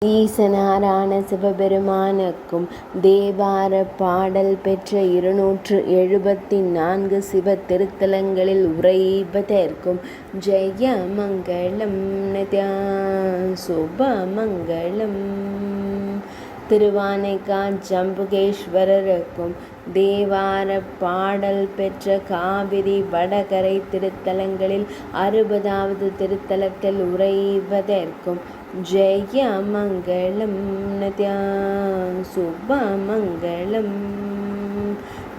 ஈசனாரான சிவபெருமானுக்கும் தேவார பாடல் பெற்ற 274 சிவ திருத்தலங்களில் உரைவதற்கும் ஜெய மங்களம் நித்யா சுபமங்களம். திருவானைக்கா ஜம்புகேஸ்வரருக்கும் தேவார பாடல் பெற்ற காவிரி வடகரை திருத்தலங்களில் 60வது திருத்தலத்தில் உரைவதற்கும் ஜெய மங்களம் நித்யா சுபமங்களம்.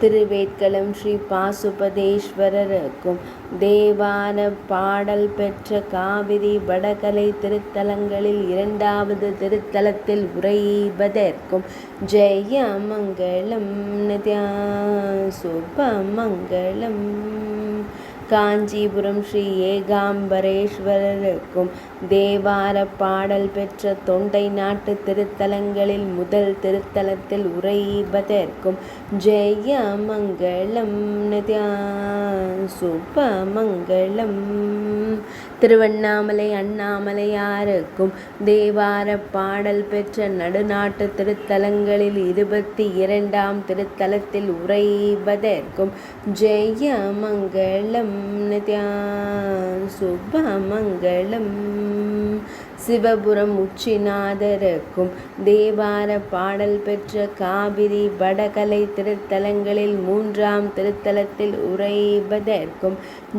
திருவேட்களம் ஸ்ரீ பாசுபதேஸ்வரருக்கும் தேவார பாடல் பெற்ற காவிரி வடகரை திருத்தலங்களில் 2வது திருத்தலத்தில் உரைவதற்கும் ஜெய மங்களம் நித்யா சுபமங்களம். காஞ்சிபுரம் ஸ்ரீ ஏகாம்பரேஸ்வரருக்கும் தேவார பாடல் பெற்ற தொண்டை நாட்டு திருத்தலங்களில் முதல் திருத்தலத்தில் உரைவதற்கும் ஜெய மங்களம் நித்யா சுபமங்களம். திருவண்ணாமலை அண்ணாமலையாருக்கும் தேவார பாடல் பெற்ற நடுநாட்டு திருத்தலங்களில் 22ஆம் திருத்தலத்தில் உரைவதற்கும் ஜெய மங்களம் நித்யா சுபமங்களம். சிவபுரம் உச்சிநாதருக்கும் தேவார பாடல் பெற்ற காவிரி வடகலை திருத்தலங்களில் 3ஆம் திருத்தலத்தில் உரைவதற்கும்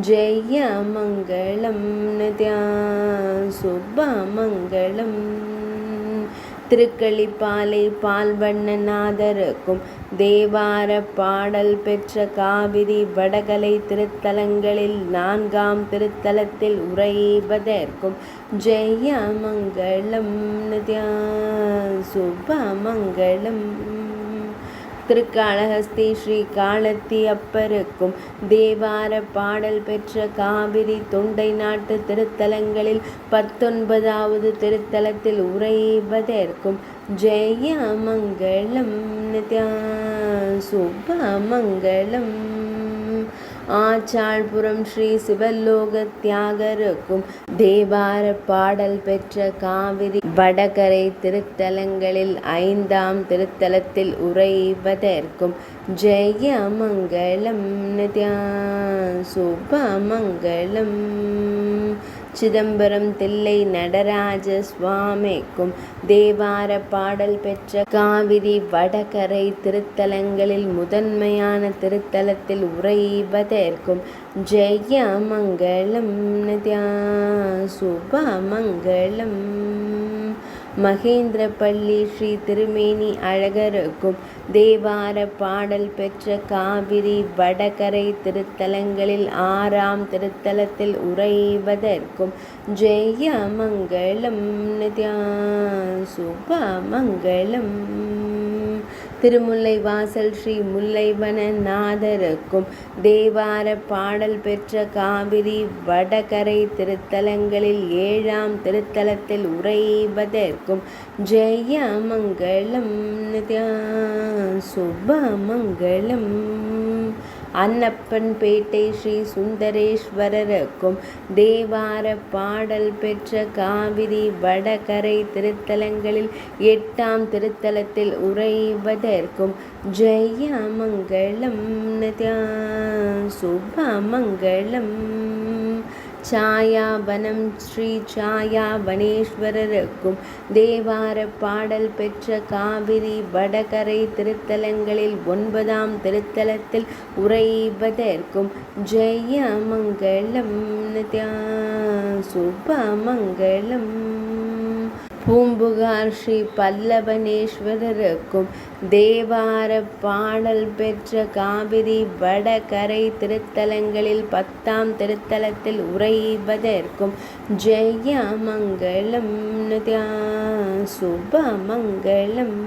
ஜெய மங்களம் நித்யா சுபமங்களம். திருக்களிப்பாலை பால்வண்ணநாதருக்கும் தேவார பாடல் பெற்ற காவிரி வடகலை திருத்தலங்களில் 4ஆம் திருத்தலத்தில் உரைவதற்கும் ஜெய மங்களம் நித்யா சுபமங்களம். திருக்காளஹஸ்தி ஸ்ரீ காளத்தி அப்பருக்கும் தேவார பாடல் பெற்ற காவிரி தொண்டை நாட்டு திருத்தலங்களில் 19வது திருத்தலத்தில் உரைவதற்கும் ஜெய மங்களம் நித்யா சுபமங்களம். ஆச்சாள்புரம் ஸ்ரீ சிவலோக தியாகருக்கும் தேவார பாடல் பெற்ற காவிரி வடகரை திருத்தலங்களில் 5ஆம் திருத்தலத்தில் உரைவதற்கும் ஜெய மங்களம் நித்யா சுபமங்களம். சிதம்பரம் தில்லை நடராஜ சுவாமிக்கும் தேவார பாடல் பெற்ற காவிரி வடகரை திருத்தலங்களில் முதன்மையான திருத்தலத்தில் உரைவதற்கும் ஜெய மங்களம் நித்யா சுபமங்களம். மகேந்திரப்பள்ளி ஸ்ரீ திருமேனி அழகருக்கும் தேவார பாடல் பெற்ற காவிரி வடகரை திருத்தலங்களில் 6ஆம் திருத்தலத்தில் உரைவதற்கும் ஜெய மங்களம் நித்யா சுபமங்களம். திருமுல்லை வாசல் ஸ்ரீ முல்லைவனநாதருக்கும் தேவார பாடல் பெற்ற காவிரி வடகரை திருத்தலங்களில் 7ஆம் திருத்தலத்தில் உரைவதற்கும் ஜெய மங்களம் நித்யா சுபமங்களம். அன்னப்பன்பேட்டை ஸ்ரீ சுந்தரேஸ்வரருக்கும் தேவார பாடல் பெற்ற காவிரி வடகரை திருத்தலங்களில் 8ஆம் திருத்தலத்தில் உரைவதற்கும் ஜெய மங்களம் நித்யா சுபமங்களம். சாயாவனம் ஸ்ரீ சாயாவனேஸ்வரருக்கும் தேவார பாடல் பெற்ற காவிரி வடகரை திருத்தலங்களில் 9ஆம் திருத்தலத்தில் உரைவதற்கும் ஜெய மங்களம் நித்யா சுபமங்களம். பூம்புகார் ஸ்ரீ பல்லவனேஸ்வரருக்கும் தேவார பாடல் பெற்ற காவிரி வடகரை திருத்தலங்களில் 10ஆம் திருத்தலத்தில் உரைவதற்கும் ஜெய மங்களம் நித்யா சுபமங்களம்.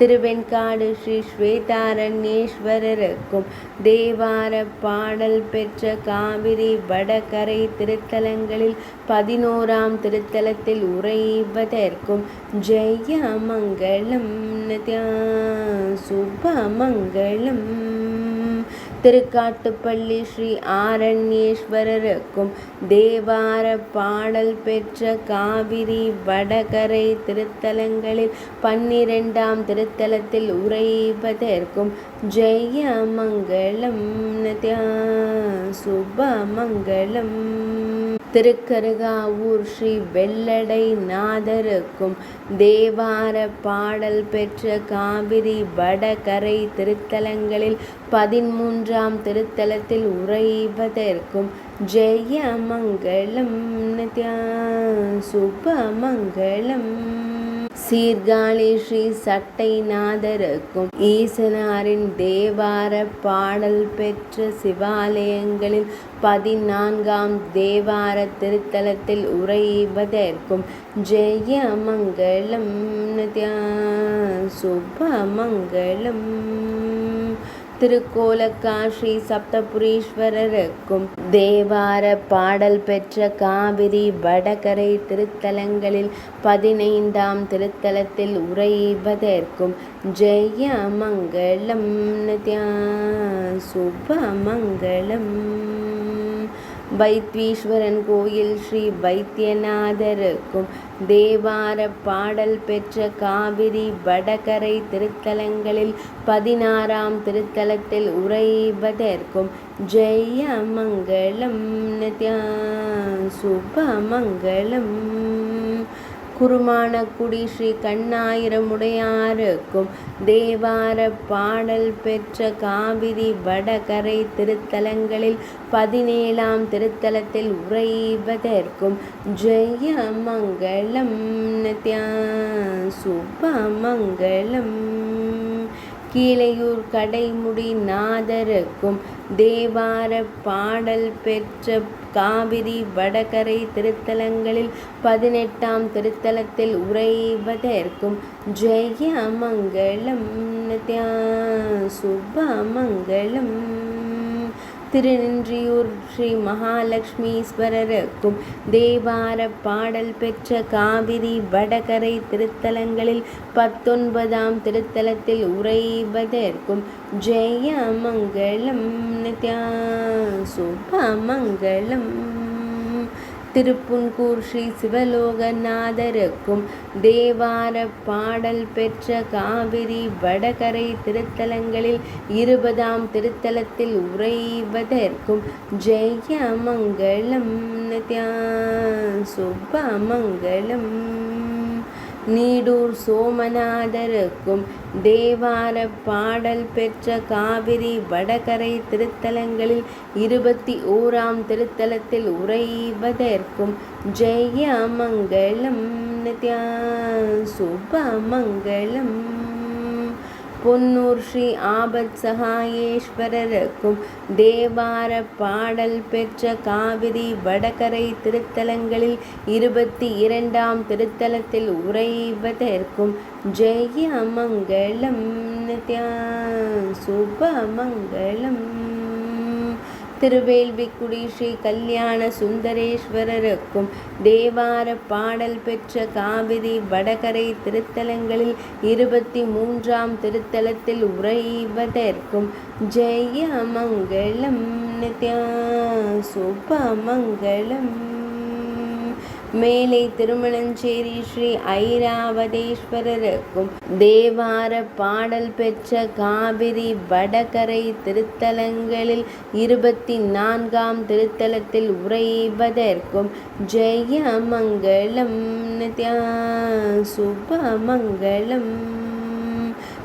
திருவெண்காடு ஸ்ரீ ஸ்வேதாரண்யேஸ்வரருக்கும் தேவார பாடல் பெற்ற காவிரி வடகரை திருத்தலங்களில் 11ஆம் திருத்தலத்தில் உரைவதற்கும் ஜெய மங்களம் நித்யா சுபமங்களம். திருக்காட்டுப்பள்ளி ஸ்ரீ ஆரண்யேஸ்வரருக்கும் தேவார பாடல் பெற்ற காவிரி வடகரை திருத்தலங்களில் 12ஆம் திருத்தலத்தில் உறைவதற்கும் ஜெயமங்கலம் நித்யா சுபமங்கலம். திருக்கருகாவூர் ஸ்ரீ வெள்ளடை நாதருக்கும் தேவார பாடல் பெற்ற காவிரி வடகரை திருத்தலங்களில் 13ஆம் திருத்தலத்தில் உறைவதற்கும் ஜெயமங்கலம் நித்யா சுபமங்கலம். சீர்காழி ஸ்ரீ சட்டைநாதருக்கும் ஈசனாரின் தேவார பாடல் பெற்ற சிவாலயங்களில் 14ஆம் தேவார திருத்தலத்தில் உறைவதற்கும் ஜெயமங்கலம் நித்யா சுபமங்கலம். திருக்கோலக்காஸ்ரீ சப்தபுரீஸ்வரருக்கும் தேவார பாடல் பெற்ற காவிரி வடகரை திருத்தலங்களில் 15ஆம் திருத்தலத்தில் உறைவதற்கும் ஜெயமங்கலம் நித்யா சுபமங்கலம். வைத்தீஸ்வரன் கோயில் ஸ்ரீ வைத்தியநாதருக்கும் தேவார பாடல் பெற்ற காவிரி வடகரை திருத்தலங்களில் 16ஆம் திருத்தலத்தில் உறைவதற்கும் ஜெயமங்கலம் நித்யா சுபமங்கலம். குருமானக்குடி ஸ்ரீ கண்ணாயிரமுடையாருக்கும் தேவார பாடல் பெற்ற காவிரி வடகரை திருத்தலங்களில் 17ஆம் திருத்தலத்தில் உறைவதற்கும் ஜெயமங்கலம் நித்யா சுபமங்கலம். கீழையூர் கடைமுடி நாதருக்கும் தேவார பாடல் பெற்ற காவிரி வடகரை திருத்தலங்களில் 18ஆம் திருத்தலத்தில் உறைவதற்கும் ஜெயமங்கலம் நித்யா சுபமங்கலம். திருநின்றியூர் ஸ்ரீ மகாலட்சுமீஸ்வரருக்கும் தேவார பாடல் பெற்ற காவிரி வடகரை திருத்தலங்களில் 19ஆம் திருத்தலத்தில் உறைவதற்கும் ஜெயமங்கலம் நித்யா சுபமங்கலம். திருப்புன்கூர் ஸ்ரீ சிவலோகநாதருக்கும் தேவார பாடல் பெற்ற காவிரி வடகரை திருத்தலங்களில் 20ஆம் திருத்தலத்தில் உறைவதற்கும் ஜெயமங்கலம் நித்யா சுபமங்கலம். நீடூர் சோமநாதருக்கும் தேவார பாடல் பெற்ற காவிரி வடகரை திருத்தலங்களில் 21ஆம் திருத்தலத்தில் உறைவதற்கும் ஜெயமங்கலம் நித்யா சுபமங்கலம். பொன்னூர் ஸ்ரீ ஆபத் சகாயேஸ்வரருக்கும் தேவார பாடல் பெற்ற காவிரி வடகரை திருத்தலங்களில் 22ஆம் திருத்தலத்தில் உறைவதற்கும் ஜெயமங்கலம் நித்யா சுபமங்கலம். திருவேல்விக்குடி ஸ்ரீ கல்யாண சுந்தரேஸ்வரருக்கும் தேவார பாடல் பெற்ற காவிரி வடகரை திருத்தலங்களில் 23ஆம் திருத்தலத்தில் உறைவதற்கும் ஜெயமங்கலம் நித்யா சுபமங்கலம். மேலை திருமணஞ்சேரி ஸ்ரீ ஐராவதேஸ்வரருக்கும் தேவார பாடல் பெற்ற காவிரி வடகரை திருத்தலங்களில் 24ஆம் திருத்தலத்தில் உறைவதற்கும் ஜெயமங்கலம் நித்யா சுபமங்கலம்.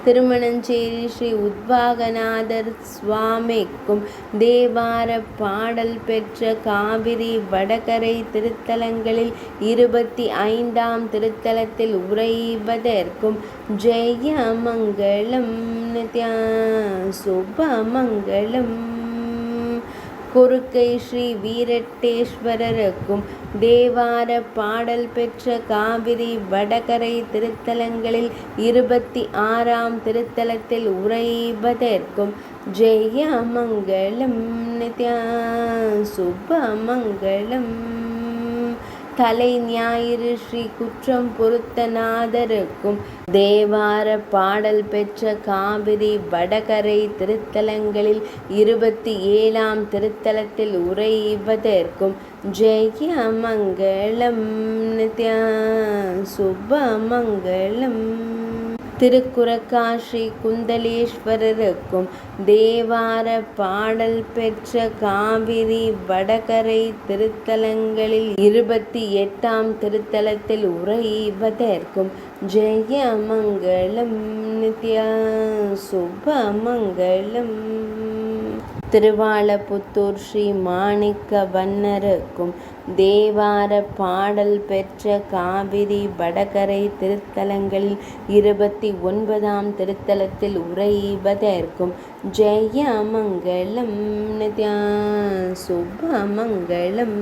திருமணஞ்சேரி ஸ்ரீ உத்வாகநாதர் சுவாமிக்கும் தேவார பாடல் பெற்ற காவிரி வடகரை திருத்தலங்களில் 25ஆம் திருத்தலத்தில் உறைவதற்கும் ஜெயமங்கலம் நித்யா சுபமங்கலம். கொருக்கை ஸ்ரீ வீரட்டேஸ்வரருக்கும் தேவார பாடல் பெற்ற காவிரி வடகரை திருத்தலங்களில் 26ஆம் திருத்தலத்தில் உறைவதற்கும் ஜெயமங்கலம் நித்யா சுபமங்கலம். தலை ஞாயிறு ஸ்ரீ குற்றம் பொருத்தநாதருக்கும் தேவார பாடல் பெற்ற காவிரி வடகரை திருத்தலங்களில் 27ஆம் திருத்தலத்தில் உறைவதற்கும் ஜெய மங்களம் நித்யா சுபமங்களம். திருக்குறக்காஷி குந்தலேஸ்வரருக்கும் தேவார பாடல் பெற்ற காவிரி வடகரை திருத்தலங்களில் 28ஆம் திருத்தலத்தில் உறைவதற்கும் ஜெய மங்களம் நித்யா சுபமங்களம். திருவாலப்புத்தூர் ஸ்ரீ மாணிக்க வண்ணருக்கும் தேவார பாடல் பெற்ற காவிரி வடகரை திருத்தலங்களில் 29ஆம் திருத்தலத்தில் உறைவதற்கும் ஜெய மங்களம் நித்யா சுபமங்களம்.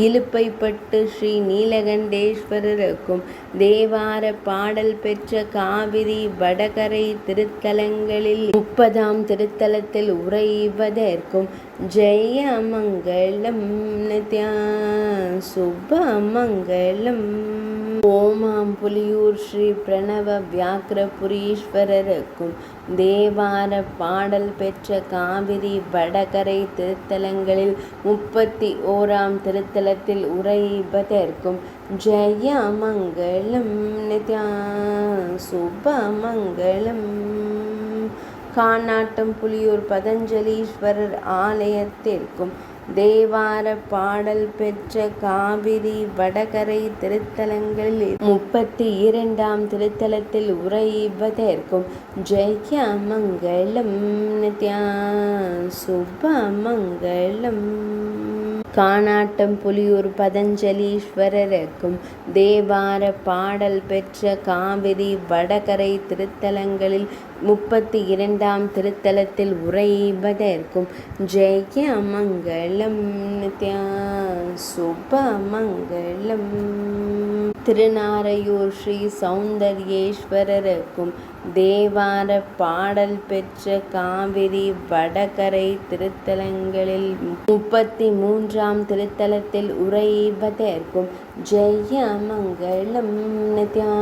இலுப்பைப்பட்டு ஸ்ரீ நீலகண்டேஸ்வரருக்கும் தேவார பாடல் பெற்ற காவிரி வடகரை திருத்தலங்களில் 30ஆம் திருத்தலத்தில் உறைவதற்கும் ஜெய மங்களம் நித்யா சுபமங்களம். ஓமாம்புலியூர் ஸ்ரீ பிரணவ வியாக்கிரபுரீஸ்வரருக்கும் தேவார பாடல் பெற்ற காவிரி வடகரை திருத்தலங்களில் 31ஆம் திருத்தலத்தில் உறைவதற்கும் ஜெய மங்களம் நித்யா சுபமங்களம். கானாட்டம் புலியூர் பதஞ்சலீஸ்வரர் ஆலயத்திற்கும் தேவார பாடல் பெற்ற காவிரி வடகரை திருத்தலங்களில் 32ஆம் திருத்தலத்தில் உறைவதற்கும் ஜெய மங்களம் நித்யா சுபமங்களம். கானாட்டம் புலியூர் பதஞ்சலீஸ்வரருக்கும் தேவார பாடல் பெற்ற காவிரி வடகரை திருத்தலங்களில் 32ஆம் திருத்தலத்தில் உறைவதற்கும் ஜெய மங்களம் நித்யா சுபமங்களம். திருநாரையூர் ஸ்ரீ சௌந்தர்யேஸ்வரருக்கும் தேவார பாடல் பெற்ற காவிரி வடகரை திருத்தலங்களில் 33ஆம் திருத்தலத்தில் உறைவதற்கும் ஜெய மங்களம் நித்யா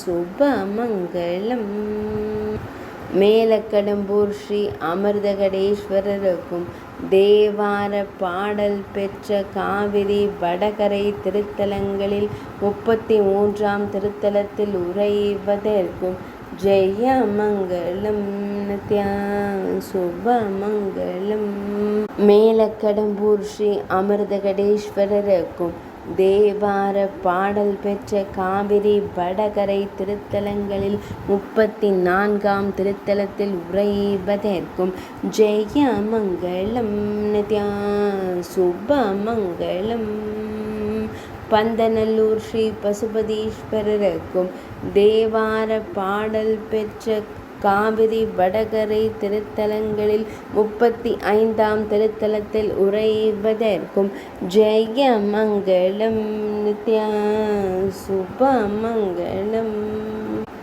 சுபமங்களம். மேலக்கடம்பூர் ஸ்ரீ அமிர்தகடேஸ்வரருக்கும் தேவார பாடல் பெற்ற காவிரி வடகரை திருத்தலங்களில் 33ஆம் திருத்தலத்தில் உறைவதற்கும் ஜெய மங்களம் நித்யா சுபமங்களம். மேலக்கடம்பூர் ஸ்ரீ அமிர்தகடேஸ்வரருக்கும் தேவார பாடல் பெற்ற காவிரி வடகரை திருத்தலங்களில் 34ஆம் திருத்தலத்தில் உறைவதற்கும் ஜெய மங்களம் நித்யா சுபமங்களம். பந்தநல்லூர் ஸ்ரீ பசுபதீஸ்வரருக்கும் தேவார பாடல் பெற்ற காவிரி வடகரை திருத்தலங்களில் 35ஆம் திருத்தலத்தில் உறைவதற்கும் ஜெய மங்களம் நித்யா சுபமங்களம்.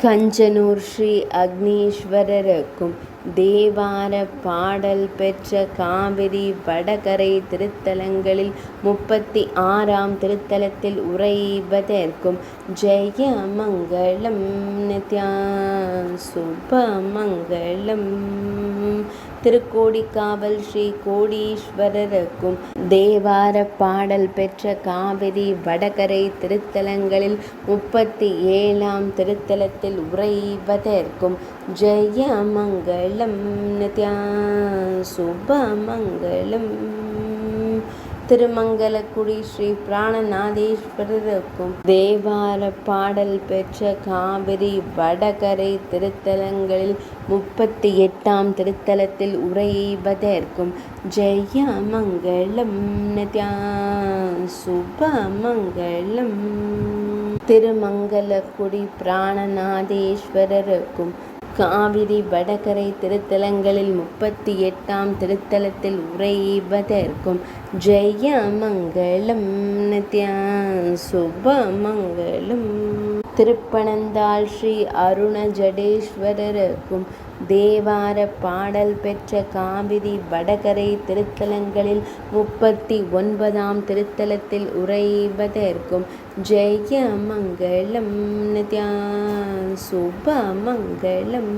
கஞ்சனூர் ஸ்ரீ அக்னீஸ்வரருக்கும் தேவார பாடல் பெற்ற காவிரி வடகரை திருத்தலங்களில் 36ஆம் திருத்தலத்தில் உறைவதற்கும் ஜெய மங்களம் நித்யா சுபமங்களம். திருக்கோடிக்காவல் ஸ்ரீ கோடீஸ்வரருக்கும் தேவார பாடல் பெற்ற காவிரி வடகரை திருத்தலங்களில் 37ஆம் திருத்தலத்தில் உறைவதற்கும் ஜெய மங்களம் நித்யா சுபமங்களம். திருமங்கலக்குடி ஸ்ரீ பிராணநாதேஸ்வரருக்கும் தேவார பாடல் பெற்ற காவிரி வடகரை திருத்தலங்களில் 38ஆம் திருத்தலத்தில் உறைவதற்கும் ஜெய மங்களம் நித்யா சுபமங்களம். திருமங்கலக்குடி பிராணநாதேஸ்வரருக்கும் காவிரி வடகரை திருத்தலங்களில் 38ஆம் திருத்தலத்தில் உறைவதற்கும் ஜெய மங்களம் நித்யா சுபமங்களம். திருப்பனந்தாள் ஸ்ரீ அருணஜடேஸ்வரருக்கும் தேவார பாடல் பெற்ற காவிரி வடகரை திருத்தலங்களில் 39ஆம் திருத்தலத்தில் உறைவதற்கும் ஜெயமங்கலம் நித்யா சுபமங்கலம்.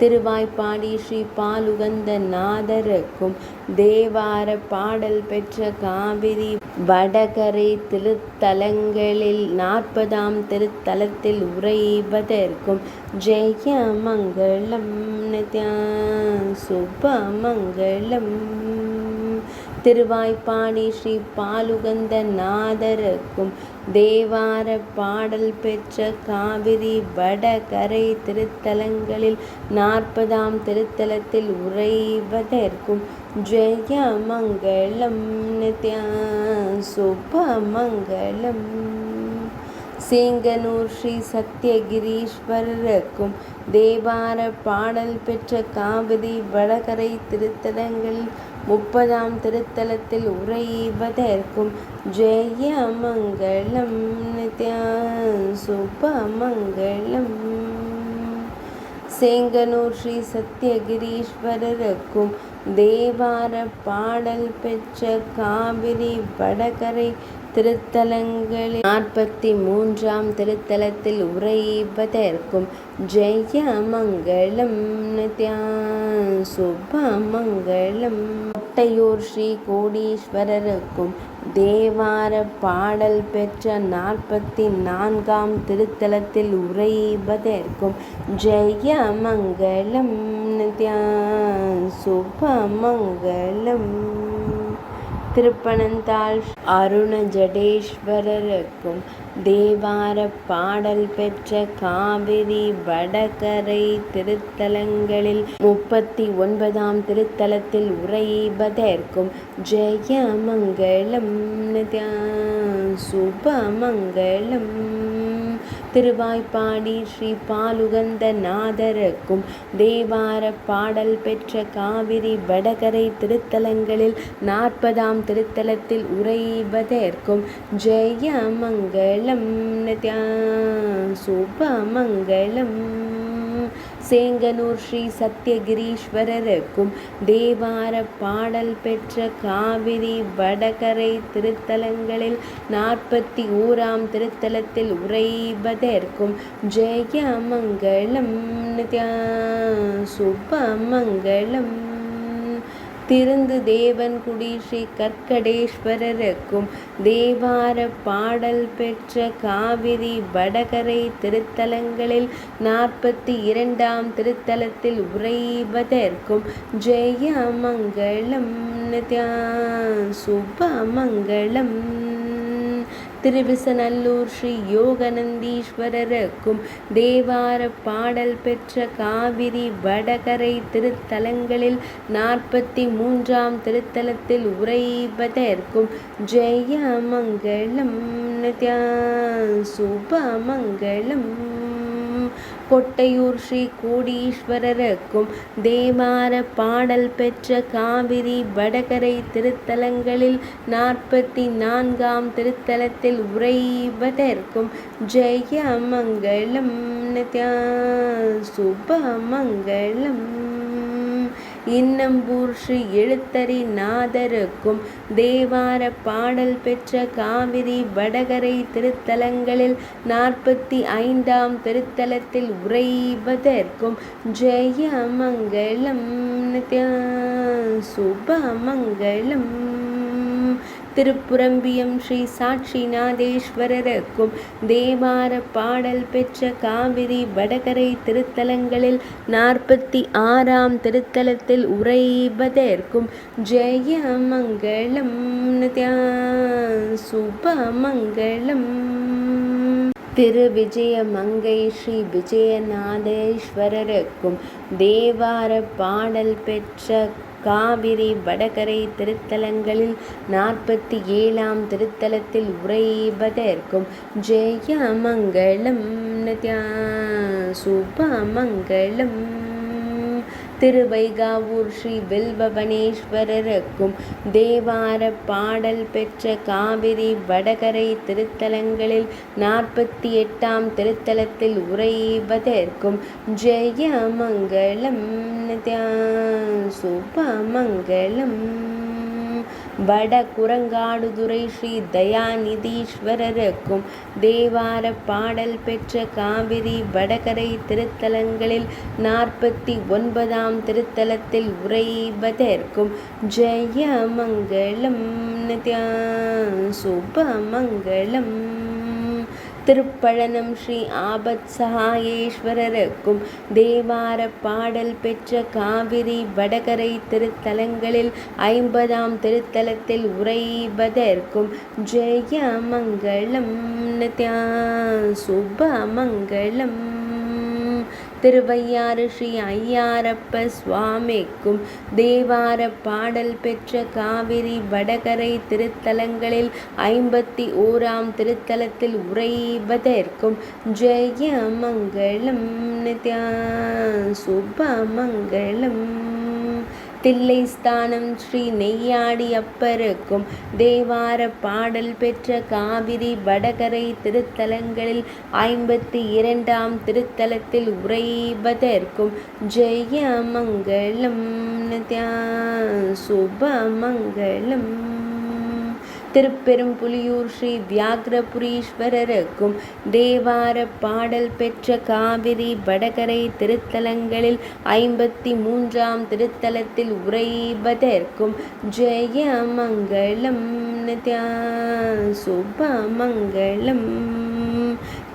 திருவாய்ப்பாடி ஸ்ரீ பாலுகந்த நாதருக்கும் தேவார பாடல் பெற்ற காவிரி வடகரை திருத்தலங்களில் 40ஆம் திருத்தலத்தில் உறைவதற்கும் ஜெயமங்கலம் நித்யா சுபமங்கலம். திருவாய்ப்பாடி ஸ்ரீ பாலுகந்த நாதருக்கும் தேவார பாடல் பெற்ற காவிரி வடகரை திருத்தலங்களில் 40ஆம் திருத்தலத்தில் உறைவதற்கும் ஜெயமங்கலம் நித்யா சுபமங்கலம். சேங்கனூர் ஸ்ரீ சத்யகிரீஸ்வரருக்கும் தேவார பாடல் பெற்ற காவிரி வடகரை திருத்தலங்களில் 30ஆம் திருத்தலத்தில் உறைவதற்கும் ஜெயமங்கலம் நித்யா சுபமங்கலம். சேங்கனூர் ஸ்ரீ சத்யகிரீஸ்வரருக்கும் தேவார பாடல் பெற்ற காவிரி வடகரை திருத்தலங்களில் 43ஆம் திருத்தலத்தில் உறைவதற்கும் ஜெயமங்கலம் நித்யா சுபமங்கலம். கோட்டையூர் ஸ்ரீ கோடீஸ்வரருக்கும் தேவார பாடல் பெற்ற 44ஆம் திருத்தலத்தில் உறைவதற்கும் ஜெயமங்கலம் நித்யா சுபமங்கலம். திருப்பனந்தாள் அருணஜடேஸ்வரருக்கும் தேவார பாடல் பெற்ற காவிரி வடகரை திருத்தலங்களில் 39ஆம் திருத்தலத்தில் உறைவதற்கும் ஜெயமங்கலம் நித்யா சுபமங்கலம். திருவாய்ப்பாடி ஸ்ரீ பாலுகந்த நாதருக்கும் தேவார பாடல் பெற்ற காவிரி வடகரை திருத்தலங்களில் 40ஆம் திருத்தலத்தில் உறைவதற்கும் ஜெயமங்கலம் நித்யா சுபமங்கலம். சேங்கனூர் ஸ்ரீ சத்யகிரீஸ்வரருக்கும் தேவார பாடல் பெற்ற காவிரி வடகரை திருத்தலங்களில் 41ஆம் திருத்தலத்தில் உறைவதற்கும் ஜெயமங்கலம் நித்யா சுபமங்கலம். திருந்து தேவன்குடி ஸ்ரீ கற்கடேஸ்வரருக்கும் தேவார பாடல் பெற்ற காவிரி வடகரை திருத்தலங்களில் 42ஆம் திருத்தலத்தில் உறைவதற்கும் ஜெயமங்கலம் நித்யா சுபமங்கலம். திருவிசநல்லூர் ஸ்ரீ யோகநந்தீஸ்வரருக்கும் தேவார பாடல் பெற்ற காவிரி வடகரை திருத்தலங்களில் 43ஆம் திருத்தலத்தில் உறைவதற்கும் ஜெயமங்கலம் நித்யா சுபமங்கலம். கொட்டையூர் ஸ்ரீ கோடீஸ்வரருக்கும் தேவார பாடல் பெற்ற காவிரி வடகரை திருத்தலங்களில் 44ஆம் திருத்தலத்தில் உறைவதற்கும் ஜெயமங்கலம் நித்யா சுபமங்கலம். இன்னம்பூர் ஸ்ரீ எழுத்தரி நாதருக்கும் தேவார பாடல் பெற்ற காவிரி வடகரை திருத்தலங்களில் 45ஆம் திருத்தலத்தில் உறைவதற்கும் ஜெயமங்கலம் நித்யா சுபமங்கலம். திருப்புரம்பியம் ஸ்ரீ சாட்சிநாதேஸ்வரருக்கும் தேவார பாடல் பெற்ற காவிரி வடகரை திருத்தலங்களில் 46ஆம் திருத்தலத்தில் உறைவதற்கும் ஜெயமங்கலம் நித்யா சுபமங்கலம். திருவிஜயமங்கை ஸ்ரீ விஜயநாதேஸ்வரருக்கும் தேவார பாடல் பெற்ற காவிரி வடகரை திருத்தலங்களில் 47ஆம் திருத்தலத்தில் உறைவதற்கும் ஜெயமங்கலம் நித்யா சுபமங்கலம். திருவைகாவூர் ஸ்ரீ வில்வவனேஸ்வரருக்கும் தேவார பாடல் பெற்ற காவிரி வடகரை திருத்தலங்களில் 48ஆம் திருத்தலத்தில் உறைவதற்கும் ஜெயமங்கலம் நித்யா சுபமங்கலம். வட குரங்காடுதுறை ஸ்ரீ தயாநிதீஸ்வரருக்கும் தேவார பாடல் பெற்ற காவிரி வடகரை திருத்தலங்களில் 49ஆம் திருத்தலத்தில் உறைவதற்கும் ஜெயமங்கலம் நித்யா சுபமங்கலம். திருப்பழனம் ஸ்ரீ ஆபத் சகாயேஸ்வரருக்கும் தேவார பாடல் பெற்ற காவிரி வடகரை திருத்தலங்களில் 50ஆம் திருத்தலத்தில் உறைவதற்கும் ஜெயமங்கலம் நித்யா சுபமங்கலம். திருவையாறு ஸ்ரீ ஐயாரப்ப சுவாமிக்கும் தேவார பாடல் பெற்ற காவிரி வடகரை திருத்தலங்களில் 51ஆம் திருத்தலத்தில் உறைவதற்கும் ஜெயமங்கலம் நித்யா சுபமங்கலம். தில்லைஸ்தானம் ஸ்ரீ நெய்யாடி அப்பருக்கும் தேவார பாடல் பெற்ற காவிரி வடகரை திருத்தலங்களில் 52ஆம் திருத்தலத்தில் உறைவதற்கும் ஜெயமங்கலம் நித்யா சுபமங்கலம். திருப்பெரும்புலியூர் ஸ்ரீ வியாக்ரபுரீஸ்வரருக்கும் தேவார பாடல் பெற்ற காவிரி வடகரை திருத்தலங்களில் 53ஆம் திருத்தலத்தில் உறைவதற்கும் ஜெயமங்கலம் நித்யா சுபமங்கலம்.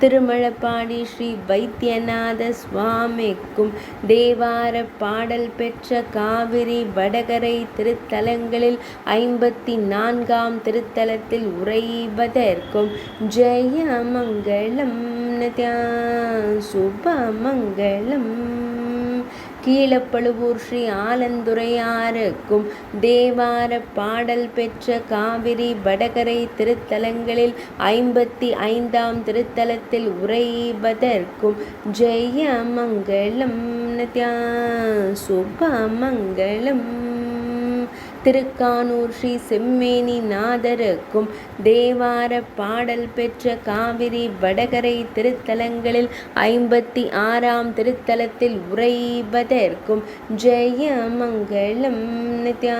திருமழப்பாடி ஸ்ரீ வைத்தியநாத சுவாமிக்கும் தேவார பாடல் பெற்ற காவிரி வடகரை திருத்தலங்களில் 54ஆம் திருத்தலத்தில் உறைவதற்கும் ஜெயமங்கலம் நித்யா சுபமங்கலம். கீழப்பழுவூர் ஸ்ரீ ஆலந்துரையாருக்கும் தேவார பாடல் பெற்ற காவிரி வடகரை திருத்தலங்களில் 55ஆம் திருத்தலத்தில் உறைவதற்கும் ஜெயமங்கலம் நித்யா சுபமங்கலம். திருக்கானூர் ஸ்ரீ செம்மேனி நாதருக்கும் தேவார பாடல் பெற்ற காவிரி வடகரை திருத்தலங்களில் 56ஆம் திருத்தலத்தில் உறைவதற்கும் ஜெயமங்கலம் நித்யா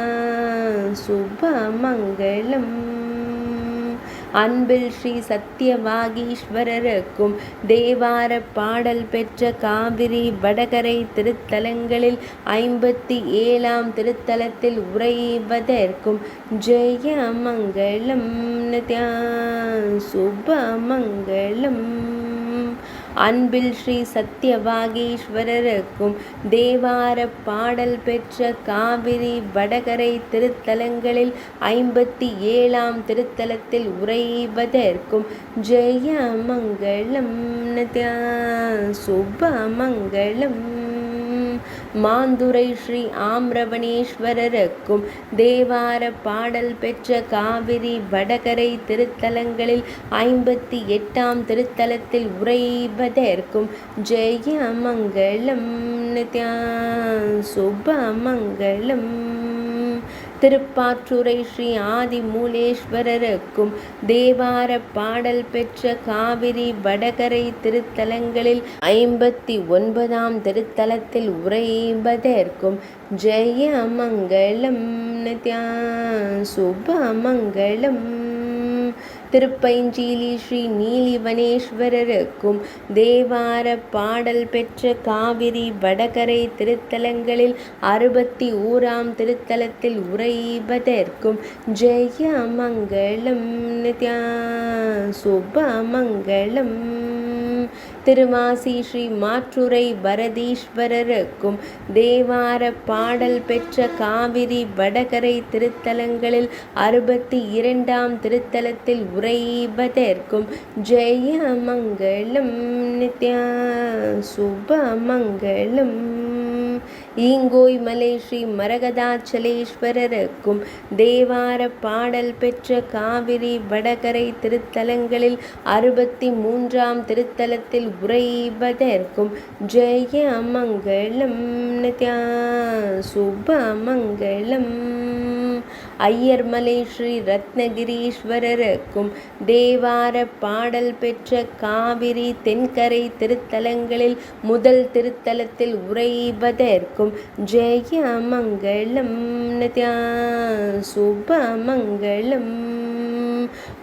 சுபமங்கலம். அன்பில் ஸ்ரீ சத்தியவாகீஸ்வரருக்கும் தேவார பாடல் பெற்ற காவிரி வடகரை திருத்தலங்களில் 57ஆம் திருத்தலத்தில் உறைவதற்கும் ஜெயமங்கலம் நித்யா சுபமங்கலம். அன்பில் ஸ்ரீ சத்தியவாகீஸ்வரருக்கும் தேவார பாடல் பெற்ற காவிரி வடகரை திருத்தலங்களில் 57ஆம் திருத்தலத்தில் உறைவதற்கும் ஜெயமங்கலம் நித்யா சுபமங்கலம். மாந்துரை ஸ்ரீ ஆம்ரவணேஸ்வரருக்கும் தேவார பாடல் பெற்ற காவிரி வடகரை திருத்தலங்களில் 58ஆம் திருத்தலத்தில் உறைவதற்கும் ஜெயமங்கலம் நித்யா சுபமங்கலம். திருப்பாற்றுறை ஸ்ரீ ஆதிமூலேஸ்வரருக்கும் தேவார பாடல் பெற்ற காவிரி வடகரை திருத்தலங்களில் 59ஆம் திருத்தலத்தில் உறைவதற்கும் ஜெயமங்கலம் நித்யா சுபமங்கலம். திருப்பைஞ்சீலி ஸ்ரீ நீலிவனேஸ்வரருக்கும் தேவார பாடல் பெற்ற காவிரி வடகரை திருத்தலங்களில் 61ஆம் திருத்தலத்தில் உறைவதற்கும் ஜெயமங்கலம் நித்யா சுபமங்கலம். திருமாசி ஸ்ரீ மாற்றுரை வரதீஸ்வரருக்கும் தேவார பாடல் பெற்ற காவிரி வடகரை திருத்தலங்களில் 62ஆம் திருத்தலத்தில் உறைவதற்கும் ஜெயமங்கலம் நித்யா சுபமங்கலம். ஈங்கோய் மலை ஸ்ரீ மரகதாச்சலேஸ்வரருக்கும் தேவார பாடல் பெற்ற காவிரி வடகரை திருத்தலங்களில் 63ஆம் திருத்தலத்தில் உறைவதற்கும் ஜெய மங்களம் நித்யா சுப மங்களம். ஐயர்மலை ஸ்ரீ ரத்னகிரீஸ்வரருக்கும் தேவார பாடல் பெற்ற காவிரி தென்கரை திருத்தலங்களில் முதல் திருத்தலத்தில் உறைவதற்கும் ஜெய மங்களம் நித்யா சுப மங்களம்.